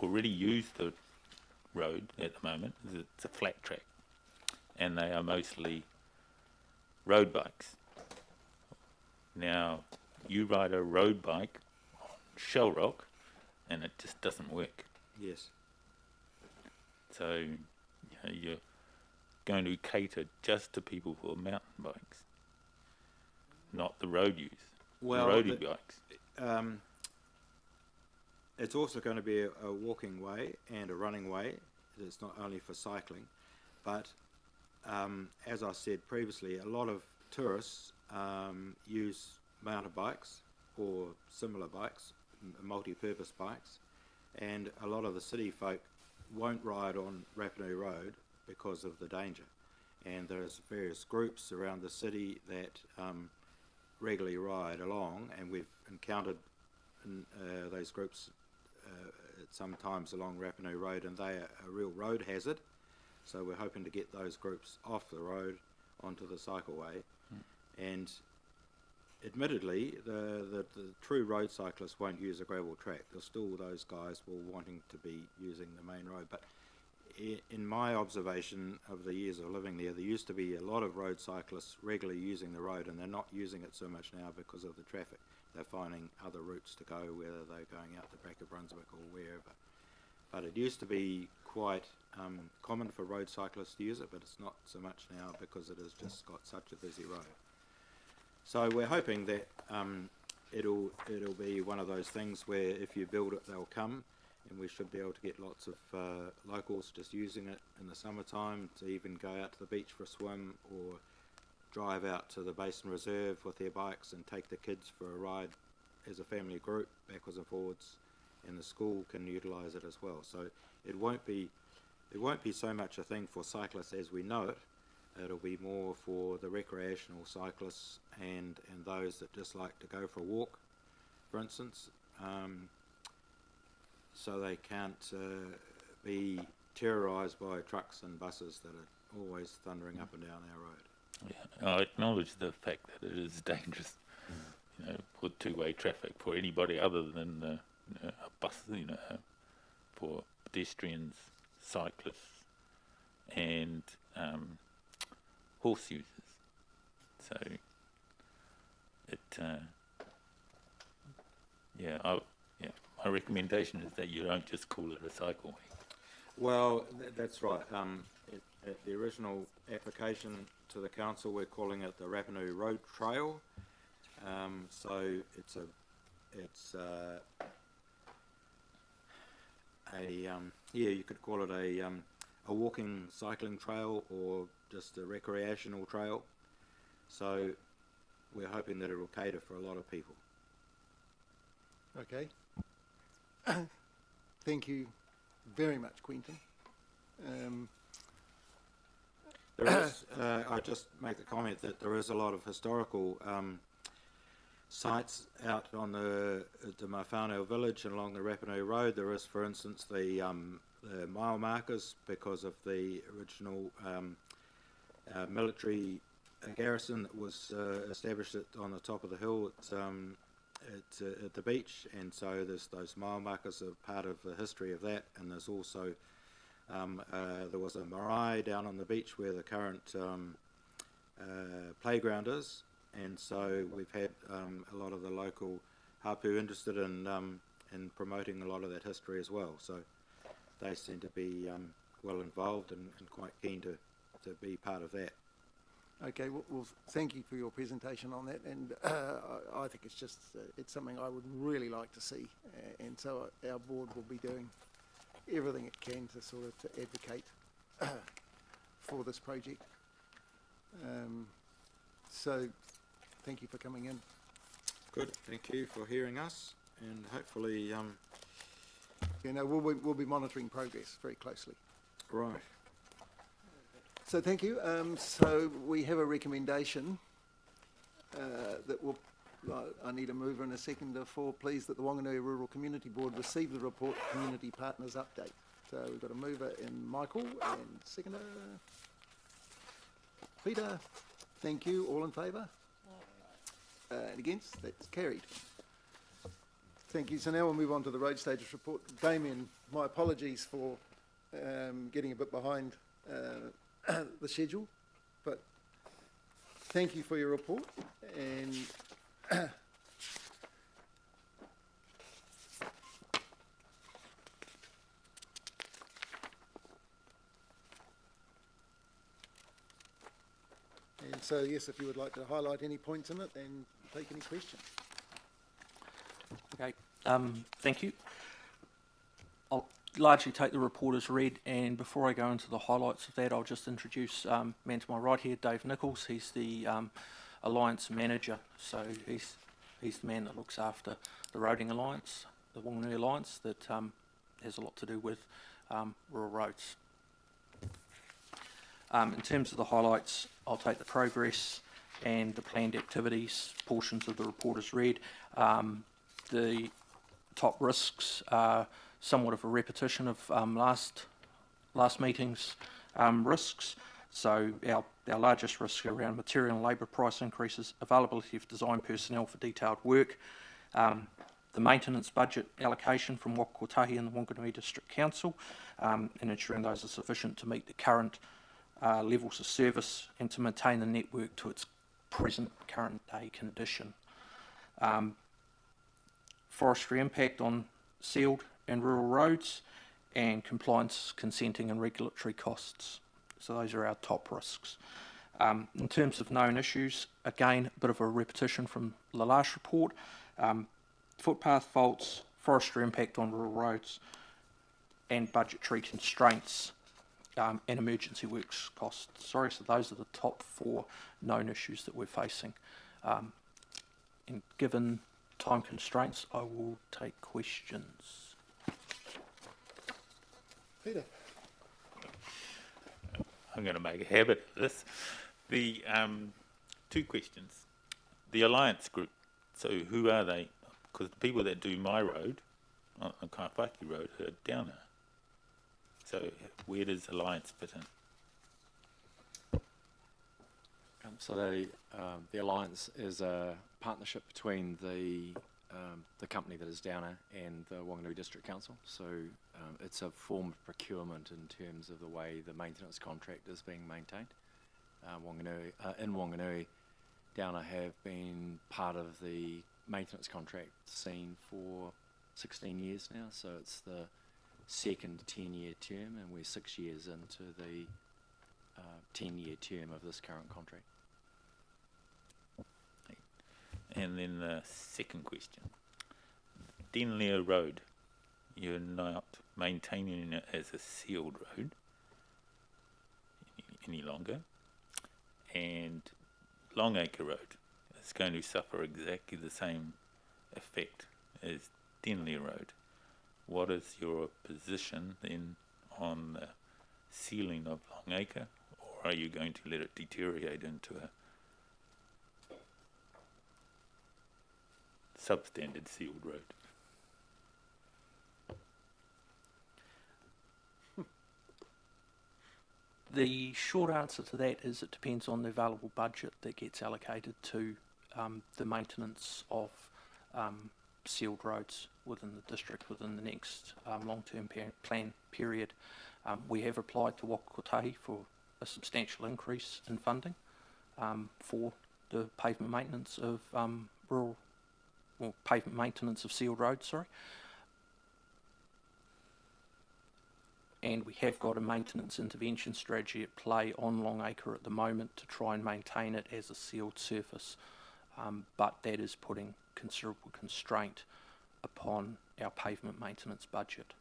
already use the road at the moment is it's a flat track, and they are mostly road bikes. Now, you ride a road bike on shell rock, and it just doesn't work. Yes. So you're going to cater just to people who are mountain bikes, not the road use. Well, roadie bikes. It's also going to be a walking way and a running way. It's not only for cycling, but as I said previously, a lot of tourists use mountain bikes or similar bikes, multi-purpose bikes, and a lot of the city folk won't ride on Rapinui Road because of the danger. and there's various groups around the city that regularly ride along, and we've encountered those groups sometimes along Rapinui Road, and they are a real road hazard. So we're hoping to get those groups off the road onto the cycleway. And admittedly, the true road cyclists won't use a gravel track. There's still those guys wanting to be using the main road. But in my observation of the years of living there used to be a lot of road cyclists regularly using the road, and they're not using it so much now because of the traffic. They're finding other routes to go, whether they're going out the back of Brunswick or wherever. But it used to be quite common for road cyclists to use it, but it's not so much now because it has just got such a busy road. So we're hoping that it'll be one of those things where if you build it, they'll come, and we should be able to get lots of locals just using it in the summertime to even go out to the beach for a swim, or drive out to the Basin Reserve with their bikes and take the kids for a ride as a family group backwards and forwards, and the school can utilise it as well. So it won't be so much a thing for cyclists as we know it. It'll be more for the recreational cyclists and those that just like to go for a walk, for instance, so they can't be terrorised by trucks and buses that are always thundering up and down our road. Yeah, I acknowledge the fact that it is dangerous, for two-way traffic for anybody other than a bus, for pedestrians, cyclists, and horse users. So my recommendation is that you don't just call it a cycleway. Well, that's right. At the original application to the council, we're calling it the Rapinui Road Trail. So you could call it a walking, cycling trail, or just a recreational trail. So we're hoping that it will cater for a lot of people. Okay. Thank you very much, Quentin. There is, I just make the comment that there is a lot of historical sites out on the Mawhanau village and along the Rapinui Road. There is, for instance, the mile markers because of the original military garrison that was established on the top of the hill at the beach, and so there's those mile markers are part of the history of that. And there's also there was a marae down on the beach where the current playground is, and so we've had a lot of the local hapu interested in promoting a lot of that history as well. So they seem to be well involved and quite keen to be part of that. Okay, well, thank you for your presentation on that, and I think it's just it's something I would really like to see, and so our board will be doing everything it can to sort of to advocate for this project. So thank you for coming in. Good, thank you for hearing us, and hopefully we'll be monitoring progress very closely. Right. So thank you. So we have a recommendation that will, I need a mover and a seconder for, please, that the Whanganui Rural Community Board receive the report Community Partners Update. So we've got a mover in Michael and seconder Peter. Thank you. All in favour? And against? That's carried. Thank you. So now we'll move on to the road status report. Damien, my apologies for getting a bit behind the schedule, but thank you for your report. And so, yes, if you would like to highlight any points in it and take any questions. Okay, thank you. I'll largely take the report as read, and before I go into the highlights of that, I'll just introduce man to my right here, Dave Nichols. He's the Alliance Manager, so he's the man that looks after the Roading Alliance, the Whanganui Alliance, that has a lot to do with rural roads. In terms of the highlights, I'll take the progress and the planned activities portions of the report as read. The top risks are somewhat of a repetition of last meeting's risks. So our largest risks are around material and labour price increases, availability of design personnel for detailed work, the maintenance budget allocation from Kotahi and the Whanganui District Council, and ensuring those are sufficient to meet the current levels of service and to maintain the network to its present current day condition. Forestry impact on sealed and rural roads, and compliance, consenting and regulatory costs. So those are our top risks. In terms of known issues, again, a bit of a repetition from the last report. Footpath faults, forestry impact on rural roads, and budgetary constraints and emergency works costs. Sorry, so those are the top 4 known issues that we're facing. And given time constraints, I will take questions. Peter. I'm going to make a habit of this. The 2 questions. The Alliance Group, so who are they? Because the people that do my road, on Karakia Road, are down there. So where does Alliance fit in? So the Alliance is a partnership between the company that is Downer and the Whanganui District Council. So it's a form of procurement in terms of the way the maintenance contract is being maintained. In Whanganui, Downer have been part of the maintenance contract scene for 16 years now. So it's the second 10-year term, and we're 6 years into the 10-year term of this current contract. And then the second question. Denlea Road, you're not maintaining it as a sealed road any longer. And Longacre Road is going to suffer exactly the same effect as Denlea Road. What is your position then on the sealing of Longacre, or are you going to let it deteriorate into a substandard sealed road? The short answer to that is it depends on the available budget that gets allocated to the maintenance of sealed roads within the district within the next long-term plan period. We have applied to Kotahi for a substantial increase in funding for the pavement maintenance of pavement maintenance of sealed roads, sorry. And we have got a maintenance intervention strategy at play on Longacre at the moment to try and maintain it as a sealed surface, but that is putting considerable constraint upon our pavement maintenance budget.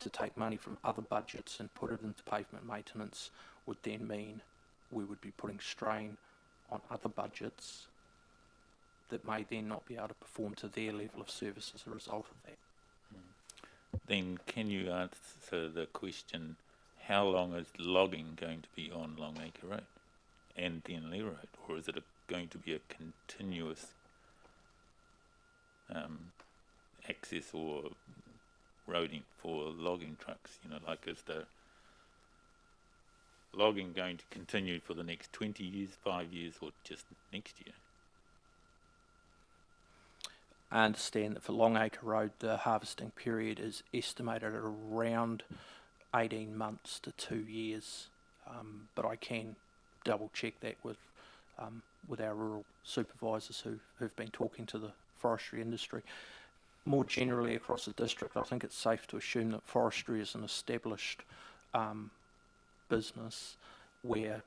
To take money from other budgets and put it into pavement maintenance would then mean we would be putting strain on other budgets that may then not be able to perform to their level of service as a result of that. Then can you answer the question, how long is logging going to be on Longacre Road and Denlea Road, or is it going to be a continuous access or roading for logging trucks? You know, like is the logging going to continue for the next 20 years, 5 years, or just next year? I understand that for Longacre Road, the harvesting period is estimated at around 18 months to 2 years, but I can double check that with our rural supervisors who've been talking to the forestry industry. More generally across the district, I think it's safe to assume that forestry is an established business where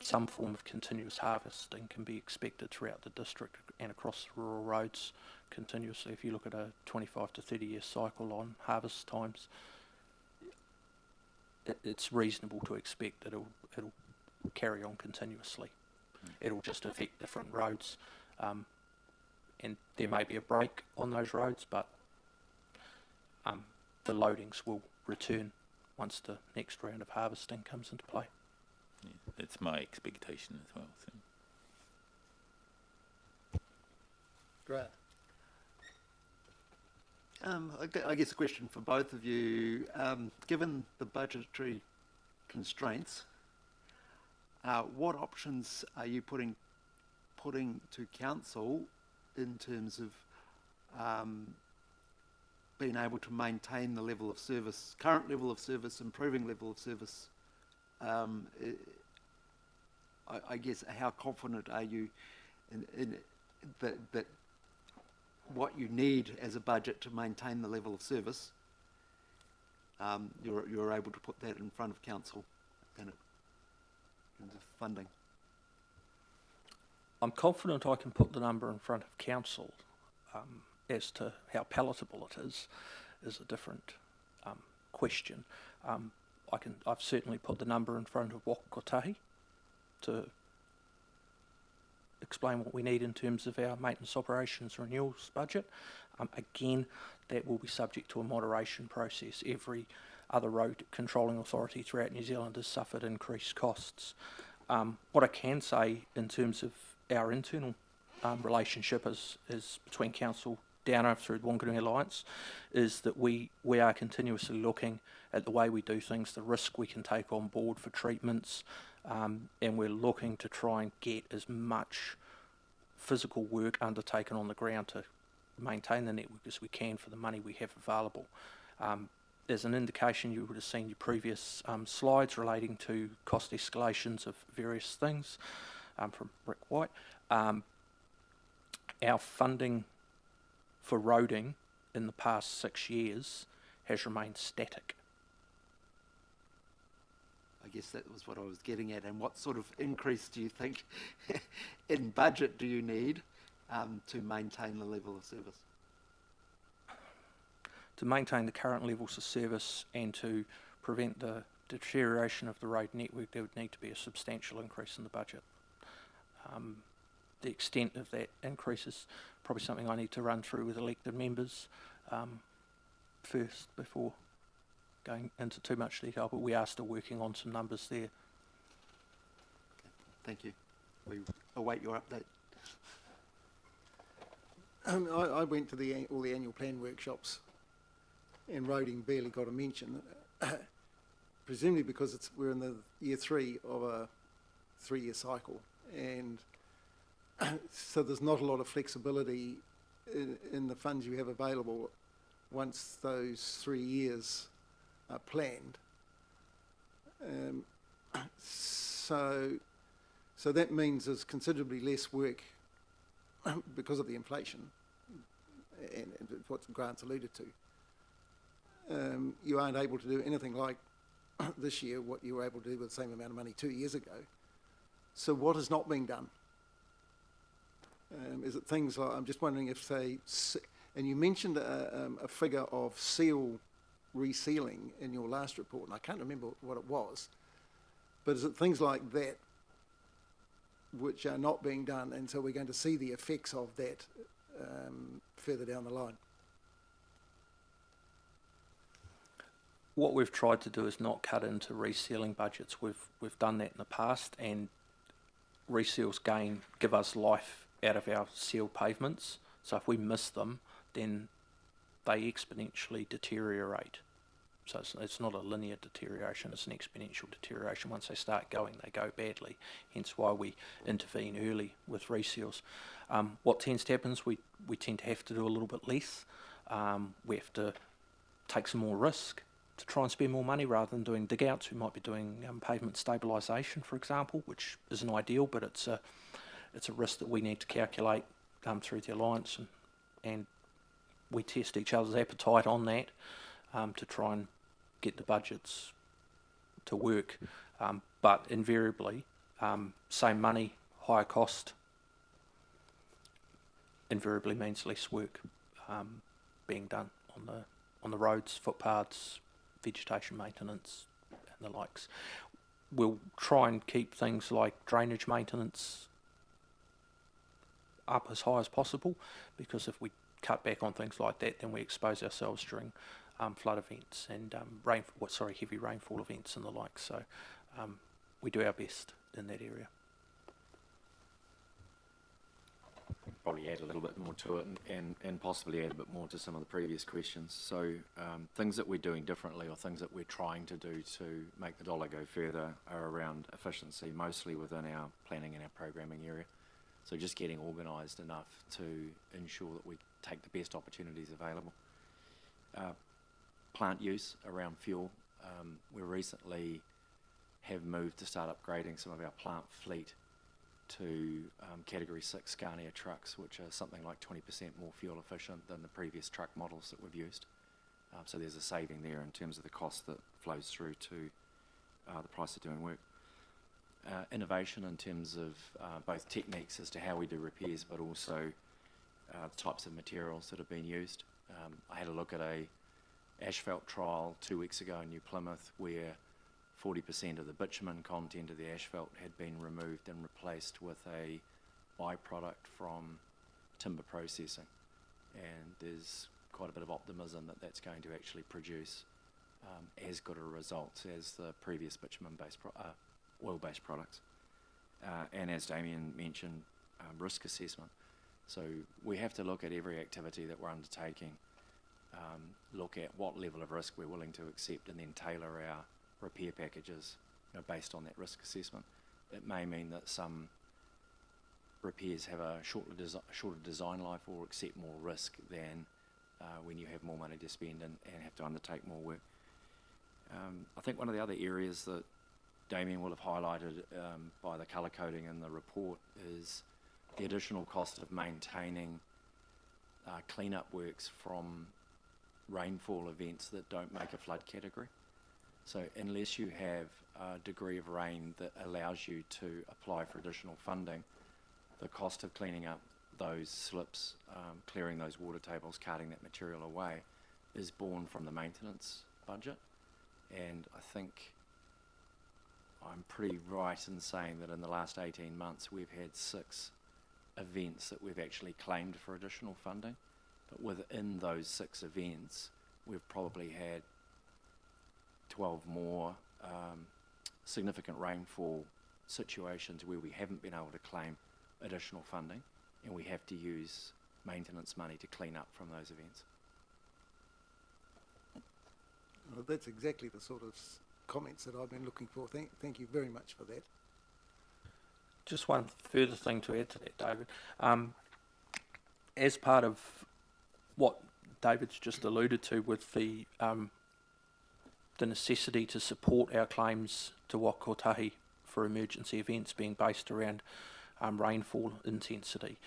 some form of continuous harvesting can be expected throughout the district and across the rural roads continuously. If you look at a 25 to 30 year cycle on harvest times, it's reasonable to expect that it'll carry on continuously. It'll just affect different roads, and there may be a break on those roads, but the loadings will return once the next round of harvesting comes into play. Yeah, that's my expectation as well. So. Grant. I guess a question for both of you. Given the budgetary constraints, what options are you putting to council in terms of being able to maintain the level of service, current level of service, improving level of service? I guess, how confident are you in that what you need as a budget to maintain the level of service, you're able to put that in front of council in terms of funding? I'm confident I can put the number in front of council. As to how palatable it is a different question. I've certainly put the number in front of Whakamutunga to explain what we need in terms of our maintenance operations renewals budget. Again, that will be subject to a moderation process. Every other road controlling authority throughout New Zealand has suffered increased costs. What I can say in terms of our internal relationship is between council down through the Whanganui Alliance, is that we are continuously looking at the way we do things, the risk we can take on board for treatments, and we're looking to try and get as much physical work undertaken on the ground to maintain the network as we can for the money we have available. As an indication, you would have seen your previous slides relating to cost escalations of various things from Rick White. Our funding for roading in the past 6 years has remained static. I guess that was what I was getting at. And what sort of increase do you think in budget do you need to maintain the level of service? To maintain the current levels of service and to prevent the deterioration of the road network, there would need to be a substantial increase in the budget. The extent of that increase is probably something I need to run through with elected members first before going into too much detail, but we are still working on some numbers there. Thank you. We await your update. I went to all the annual plan workshops, and roading barely got a mention, presumably because we're in the year 3 of a 3-year cycle, and so there's not a lot of flexibility in the funds you have available once those 3 years are planned. So that means there's considerably less work because of the inflation, and what Grant's alluded to. You aren't able to do anything like this year what you were able to do with the same amount of money 2 years ago. So what is not being done? Is it things like, I'm just wondering if, say, and you mentioned a figure of resealing in your last report, and I can't remember what it was, but is it things like that which are not being done, and so we're going to see the effects of that further down the line? What we've tried to do is not cut into resealing budgets. We've done that in the past, and reseals give us life out of our sealed pavements. So if we miss them, then they exponentially deteriorate. So it's not a linear deterioration, it's an exponential deterioration. Once they start going, they go badly. Hence why we intervene early with reseals. What tends to happen is we tend to have to do a little bit less. We have to take some more risk to try and spend more money rather than doing dig-outs. We might be doing pavement stabilisation, for example, which isn't ideal, but it's a risk that we need to calculate through the Alliance, and we test each other's appetite on that to try and get the budgets to work. But invariably, same money, higher cost, invariably means less work being done on the roads, footpaths, vegetation maintenance and the likes. We'll try and keep things like drainage maintenance up as high as possible, because if we cut back on things like that, then we expose ourselves during flood events and heavy rainfall events and the like. So we do our best in that area. Probably add a little bit more to it and possibly add a bit more to some of the previous questions. So things that we're doing differently or things that we're trying to do to make the dollar go further are around efficiency, mostly within our planning and our programming area. So just getting organised enough to ensure that we take the best opportunities available. Plant use around fuel. We recently have moved to start upgrading some of our plant fleet to Category 6 Scania trucks, which are something like 20% more fuel efficient than the previous truck models that we've used. So there's a saving there in terms of the cost that flows through to the price of doing work. Innovation in terms of both techniques as to how we do repairs, but also the types of materials that have been used. I had a look at a asphalt trial 2 weeks ago in New Plymouth where 40% of the bitumen content of the asphalt had been removed and replaced with a byproduct from timber processing. And there's quite a bit of optimism that that's going to actually produce as good a result as the previous bitumen-based, oil-based products. And as Damien mentioned, risk assessment. So we have to look at every activity that we're undertaking, look at what level of risk we're willing to accept, and then tailor our repair packages, based on that risk assessment. It may mean that some repairs have a shorter design life or accept more risk than when you have more money to spend and have to undertake more work. I think one of the other areas that Damien will have highlighted by the colour coding in the report is the additional cost of maintaining clean-up works from rainfall events that don't make a flood category. So unless you have a degree of rain that allows you to apply for additional funding, the cost of cleaning up those slips, clearing those water tables, carting that material away, is borne from the maintenance budget. And I think I'm pretty right in saying that in the last 18 months we've had 6 events that we've actually claimed for additional funding. But within those 6 events, we've probably had 12 more significant rainfall situations where we haven't been able to claim additional funding, and we have to use maintenance money to clean up from those events. Well, that's exactly the sort of comments that I've been looking for. Thank you very much for that. Just one further thing to add to that, David. As part of what David's just alluded to with the necessity to support our claims to Whakamutunga for emergency events being based around rainfall intensity,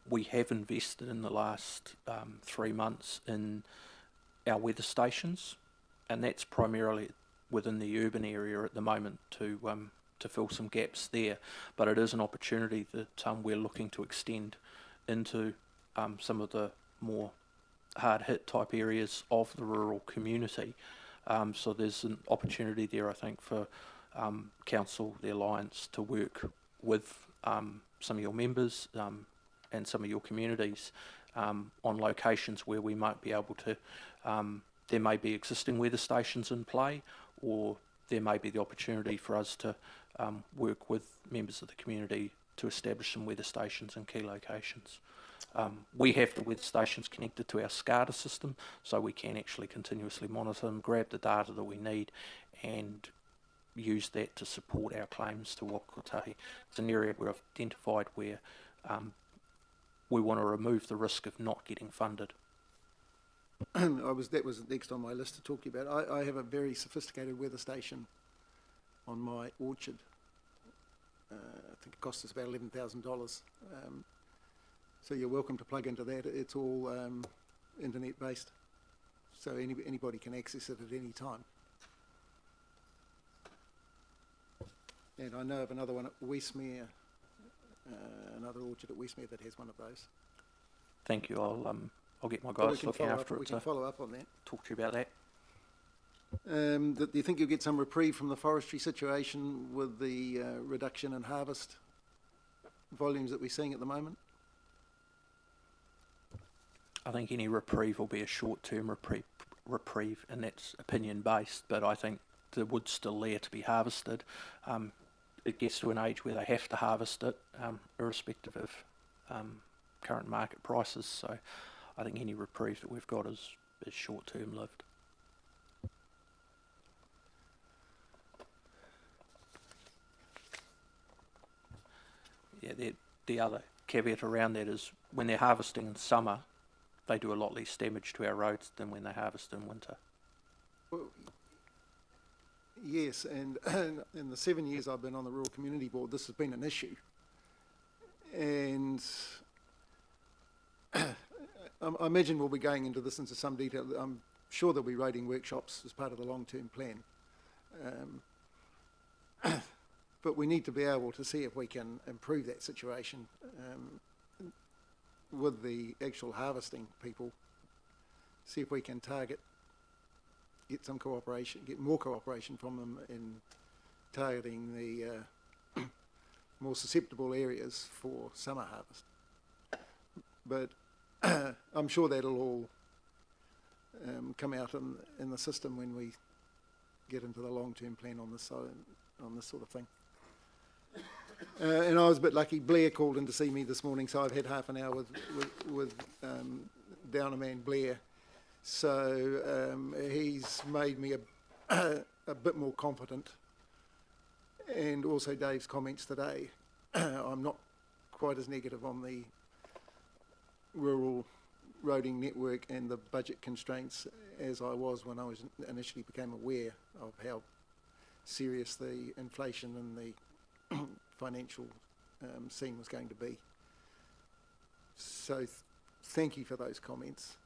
we have invested in the last 3 months in our weather stations, and that's primarily within the urban area at the moment to fill some gaps there. But it is an opportunity that we're looking to extend into some of the more hard-hit type areas of the rural community. So there's an opportunity there, I think, for Council, the Alliance, to work with some of your members and some of your communities on locations where we might be able to, there may be existing weather stations in play, or there may be the opportunity for us to work with members of the community to establish some weather stations in key locations. We have the weather stations connected to our SCADA system, so we can actually continuously monitor them, grab the data that we need, and use that to support our claims to Whakamutunga. It's an area we've identified where we want to remove the risk of not getting funded. That was next on my list to talk to you about. I have a very sophisticated weather station on my orchard. I think it costs us about $11,000. So you're welcome to plug into that. It's all internet based, so anybody can access it at any time. And I know of another one at Westmere, another orchard at Westmere that has one of those. Thank you. I'll get my guys looking after it. We can follow up on that. Talk to you about that. Do you think you'll get some reprieve from the forestry situation with the reduction in harvest volumes that we're seeing at the moment? I think any reprieve will be a short-term reprieve, and that's opinion based, but I think the wood's still there to be harvested. It gets to an age where they have to harvest it, irrespective of current market prices, so I think any reprieve that we've got is short term lived. Yeah, the other caveat around that is when they're harvesting in summer, they do a lot less damage to our roads than when they harvest in winter. Well, yes, and in the 7 years I've been on the Rural Community Board, this has been an issue. And I imagine we'll be going into this into some detail. I'm sure there'll be roading workshops as part of the long-term plan. But we need to be able to see if we can improve that situation with the actual harvesting people. See if we can get some cooperation, get more cooperation from them in targeting the more susceptible areas for summer harvest. But I'm sure that'll all come out in the system when we get into the long-term plan on this sort of thing. And I was a bit lucky. Blair called in to see me this morning, so I've had half an hour with Downer man Blair. So he's made me a bit more confident. And also Dave's comments today. I'm not quite as negative on the rural roading network and the budget constraints as I was when I initially became aware of how serious the inflation and the financial scene was going to be. So thank you for those comments.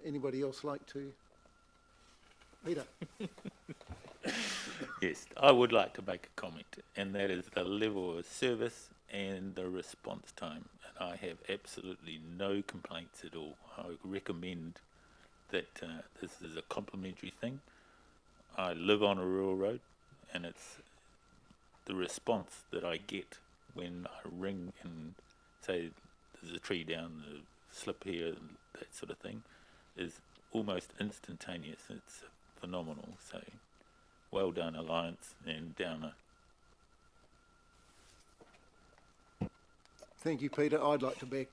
Anybody else like to? Peter? Yes, I would like to make a comment, and that is the level of service and the response time. And I have absolutely no complaints at all. I recommend that this is a complimentary thing. I live on a rural road, and it's the response that I get when I ring and say there's a tree down, the slip here, and that sort of thing, is almost instantaneous. It's phenomenal. So well done, Alliance and Downer. Thank you, Peter. I'd like to back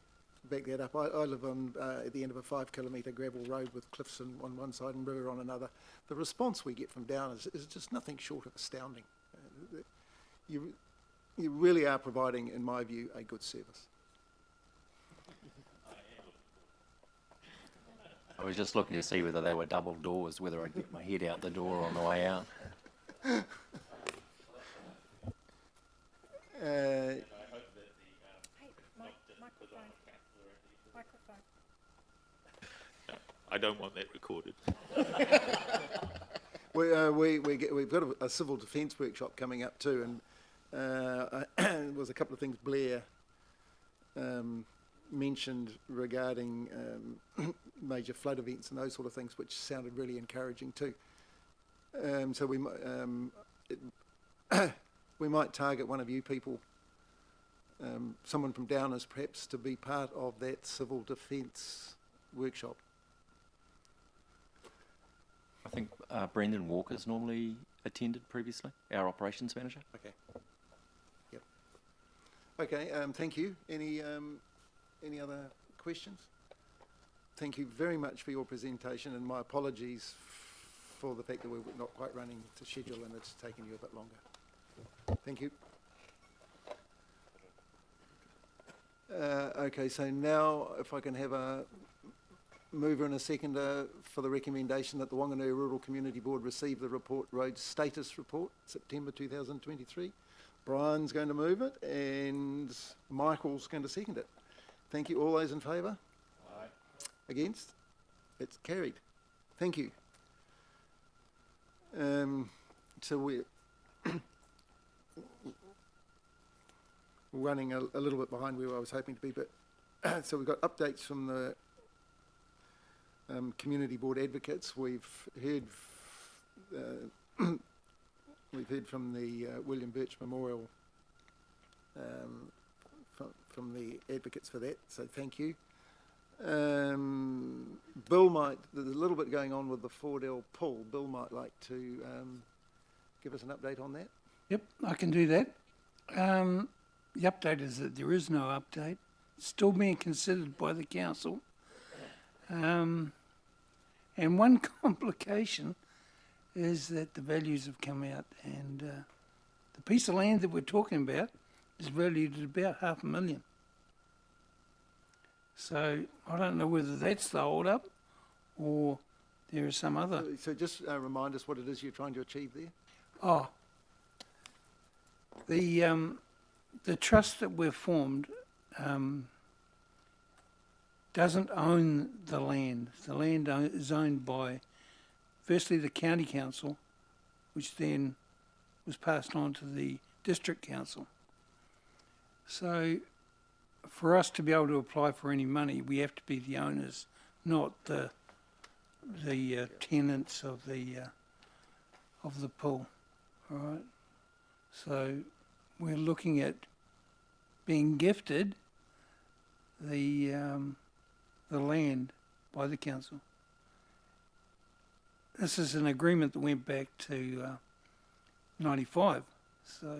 that up. I live on at the end of a 5 kilometre gravel road with cliffs on one side and river on another. The response we get from Downers is just nothing short of astounding. You really are providing, in my view, a good service. I was just looking to see whether they were double doors, whether I'd get my head out the door on the way out. I don't want that recorded. We've got a civil defence workshop coming up too, and there was a couple of things Blair mentioned regarding major flood events and those sort of things, which sounded really encouraging too. So we might target one of you people, someone from Downers perhaps, to be part of that civil defence workshop. I think Brendan Walker's normally attended previously, our operations manager. Okay. Yep. Okay. Thank you. Any other questions? Thank you very much for your presentation, and my apologies for the fact that we're not quite running to schedule and it's taken you a bit longer. Thank you. Okay, so now if I can have a mover and a seconder for the recommendation that the Whanganui Rural Community Board receive the road status report, September 2023. Brian's going to move it and Michael's going to second it. Thank you. All those in favour? Aye. Against? It's carried. Thank you. So we're running a little bit behind where I was hoping to be, but so we've got updates from the community board advocates. We've heard from the William Birch Memorial, from the advocates for that. So thank you. Bill might, there's a little bit going on with the Fordell pool. Bill might like to give us an update on that. Yep, I can do that. The update is that there is no update. It's still being considered by the council. And one complication is that the values have come out, and the piece of land that we're talking about is valued at about $500,000. So I don't know whether that's the hold up or there is some other. So just remind us what it is you're trying to achieve there. Oh, the trust that we've formed doesn't own the land. The land is owned by, firstly, the county council, which then was passed on to the district council. So for us to be able to apply for any money, we have to be the owners, not the tenants of the pool. All right. So we're looking at being gifted the land by the council. This is an agreement that went back to 95. So,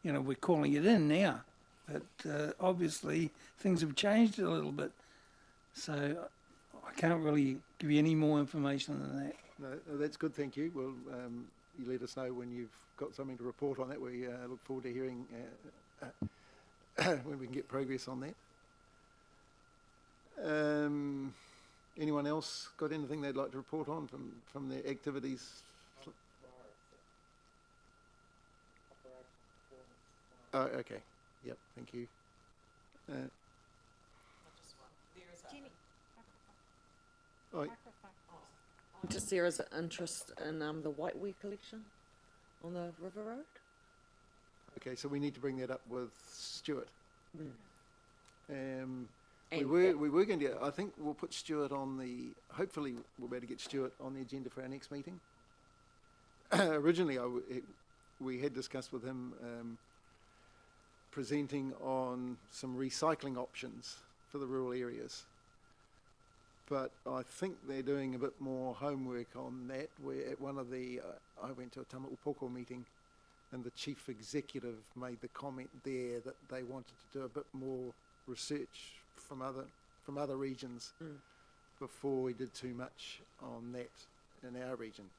you know, we're calling it in now. But obviously things have changed a little bit. So I can't really give you any more information than that. No, that's good, thank you. Well, you let us know when you've got something to report on that. We look forward to hearing when we can get progress on that. Anyone else got anything they'd like to report on from their activities? Oh, okay. Yep, thank you. Just there is an interest in the whiteware collection on the River Road. Okay, so we need to bring that up with Stuart. We And were going to, I think we'll put Stuart on the, hopefully we'll be able to get Stuart on the agenda for our next meeting. Originally, we had discussed with him presenting on some recycling options for the rural areas. But I think they're doing a bit more homework on that. Where at one of the, I went to a Tamaupoko meeting, and the chief executive made the comment there that they wanted to do a bit more research from other regions before we did too much on that in our region.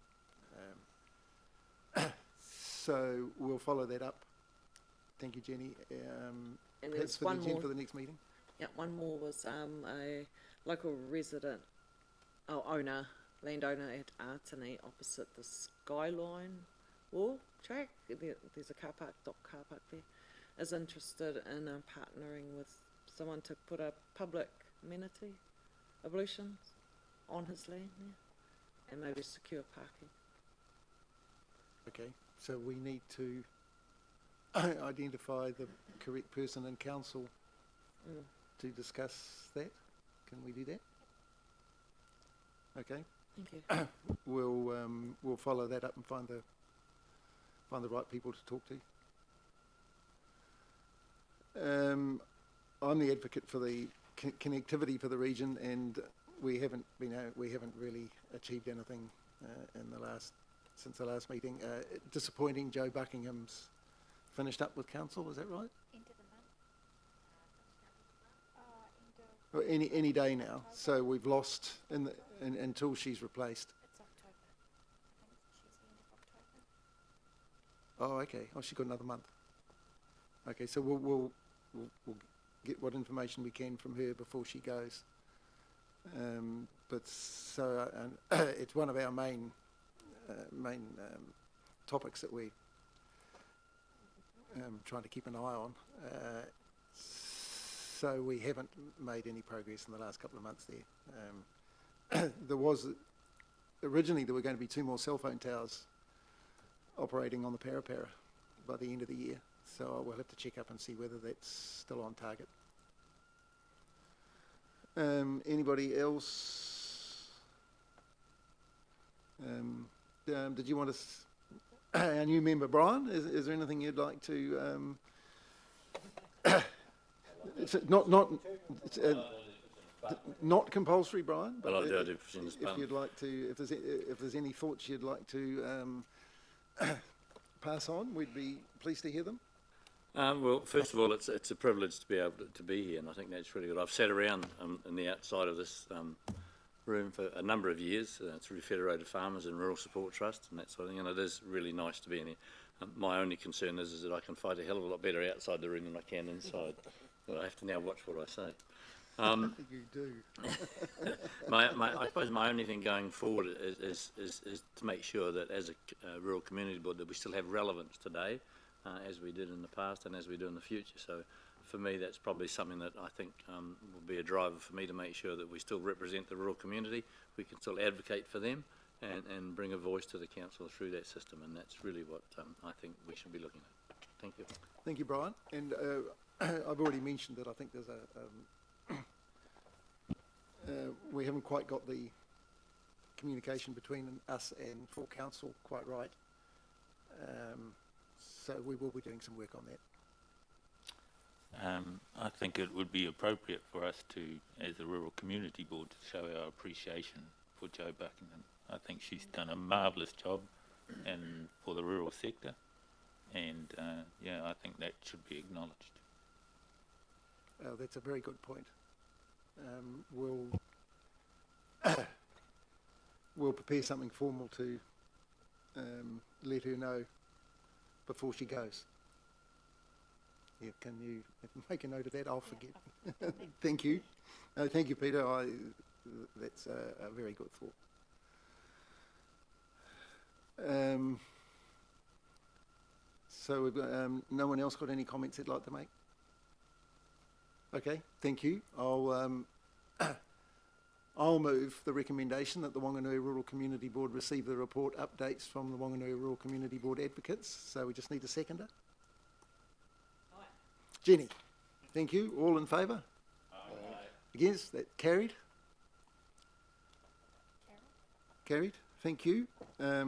So we'll follow that up. Thank you, Jenny. And Perhaps there's for the one agenda more. for the next meeting. Yeah, one more was a local resident, landowner at Artini opposite the Skyline Wall track. There's a car park there. Is interested in partnering with someone to put a public amenity ablutions on his land there, and maybe secure parking. Okay, so we need to identify the correct person in council to discuss that. Can we do that? Okay. Thank you. We'll follow that up and find the right people to talk to. I'm the advocate for the connectivity for the region, and we haven't really achieved anything since the last meeting. Disappointing. Joe Buckingham's finished up with council. Is that right? End of the month. Any day now. So we've lost until she's replaced. It's October. I think it's the end of October. Oh, okay. Oh, she's got another month. Okay, so we'll get what information we can from her before she goes. But so it's one of our main topics that we trying to keep an eye on. So we haven't made any progress in the last couple of months there. Originally there were going to be 2 more cell phone towers operating on the Parapara by the end of the year. So we'll have to check up and see whether that's still on target. Anybody else? Did you want to? Our new member Brian, is there anything you'd like to? It's not. Not compulsory, Brian, but Well, I do present this if button. you'd like to, if there's any thoughts you'd like to pass on, we'd be pleased to hear them. Well, first of all, it's a privilege to be able to be here, and I think that's really good. I've sat around in the outside of this room for a number of years through Federated Farmers and Rural Support Trust and that sort of thing, and it is really nice to be in here. My only concern is that I can fight a hell of a lot better outside the room than I can inside. But I have to now watch what I say. You do. I suppose my only thing going forward is to make sure that as a rural community board that we still have relevance today, as we did in the past and as we do in the future. So for me, that's probably something that I think will be a driver for me to make sure that we still represent the rural community, we can still advocate for them and bring a voice to the council through that system, and that's really what I think we should be looking at. Thank you. Thank you, Brian. And I've already mentioned that I think there's we haven't quite got the communication between us and full council quite right. So we will be doing some work on that. I think it would be appropriate for us to, as a rural community board, to show our appreciation for Jo Buckingham. I think she's done a marvellous job for the rural sector, and yeah, I think that should be acknowledged. That's a very good point. We'll prepare something formal to let her know before she goes. Yeah, can you make a note of that? I'll forget. Thank you. Thank you, Peter. That's a very good thought. So we've got, no one else got any comments they'd like to make? Okay, thank you. I'll move the recommendation that the Whanganui Rural Community Board receive the report updates from the Whanganui Rural Community Board advocates. So we just need a seconder. Aye. Jenny, thank you. All in favour? Aye. Against? That carried? Carried. Thank you.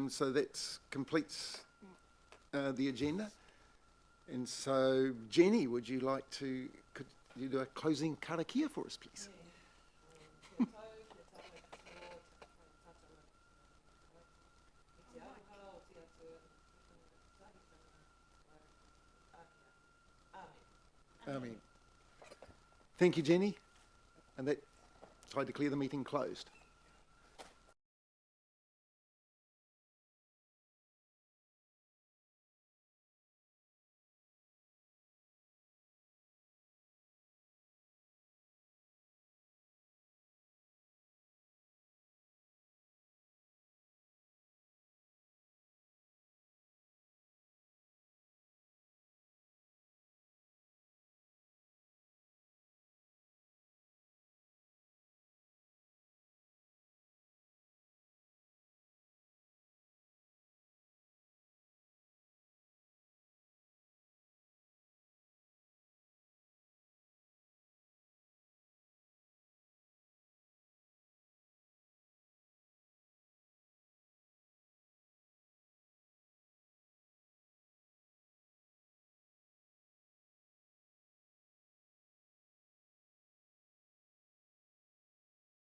So that completes the agenda. And so, Jenny, would you like to, could you do a closing karakia for us, please? Amen. Thank you, Jenny. And that, so I declare the meeting closed.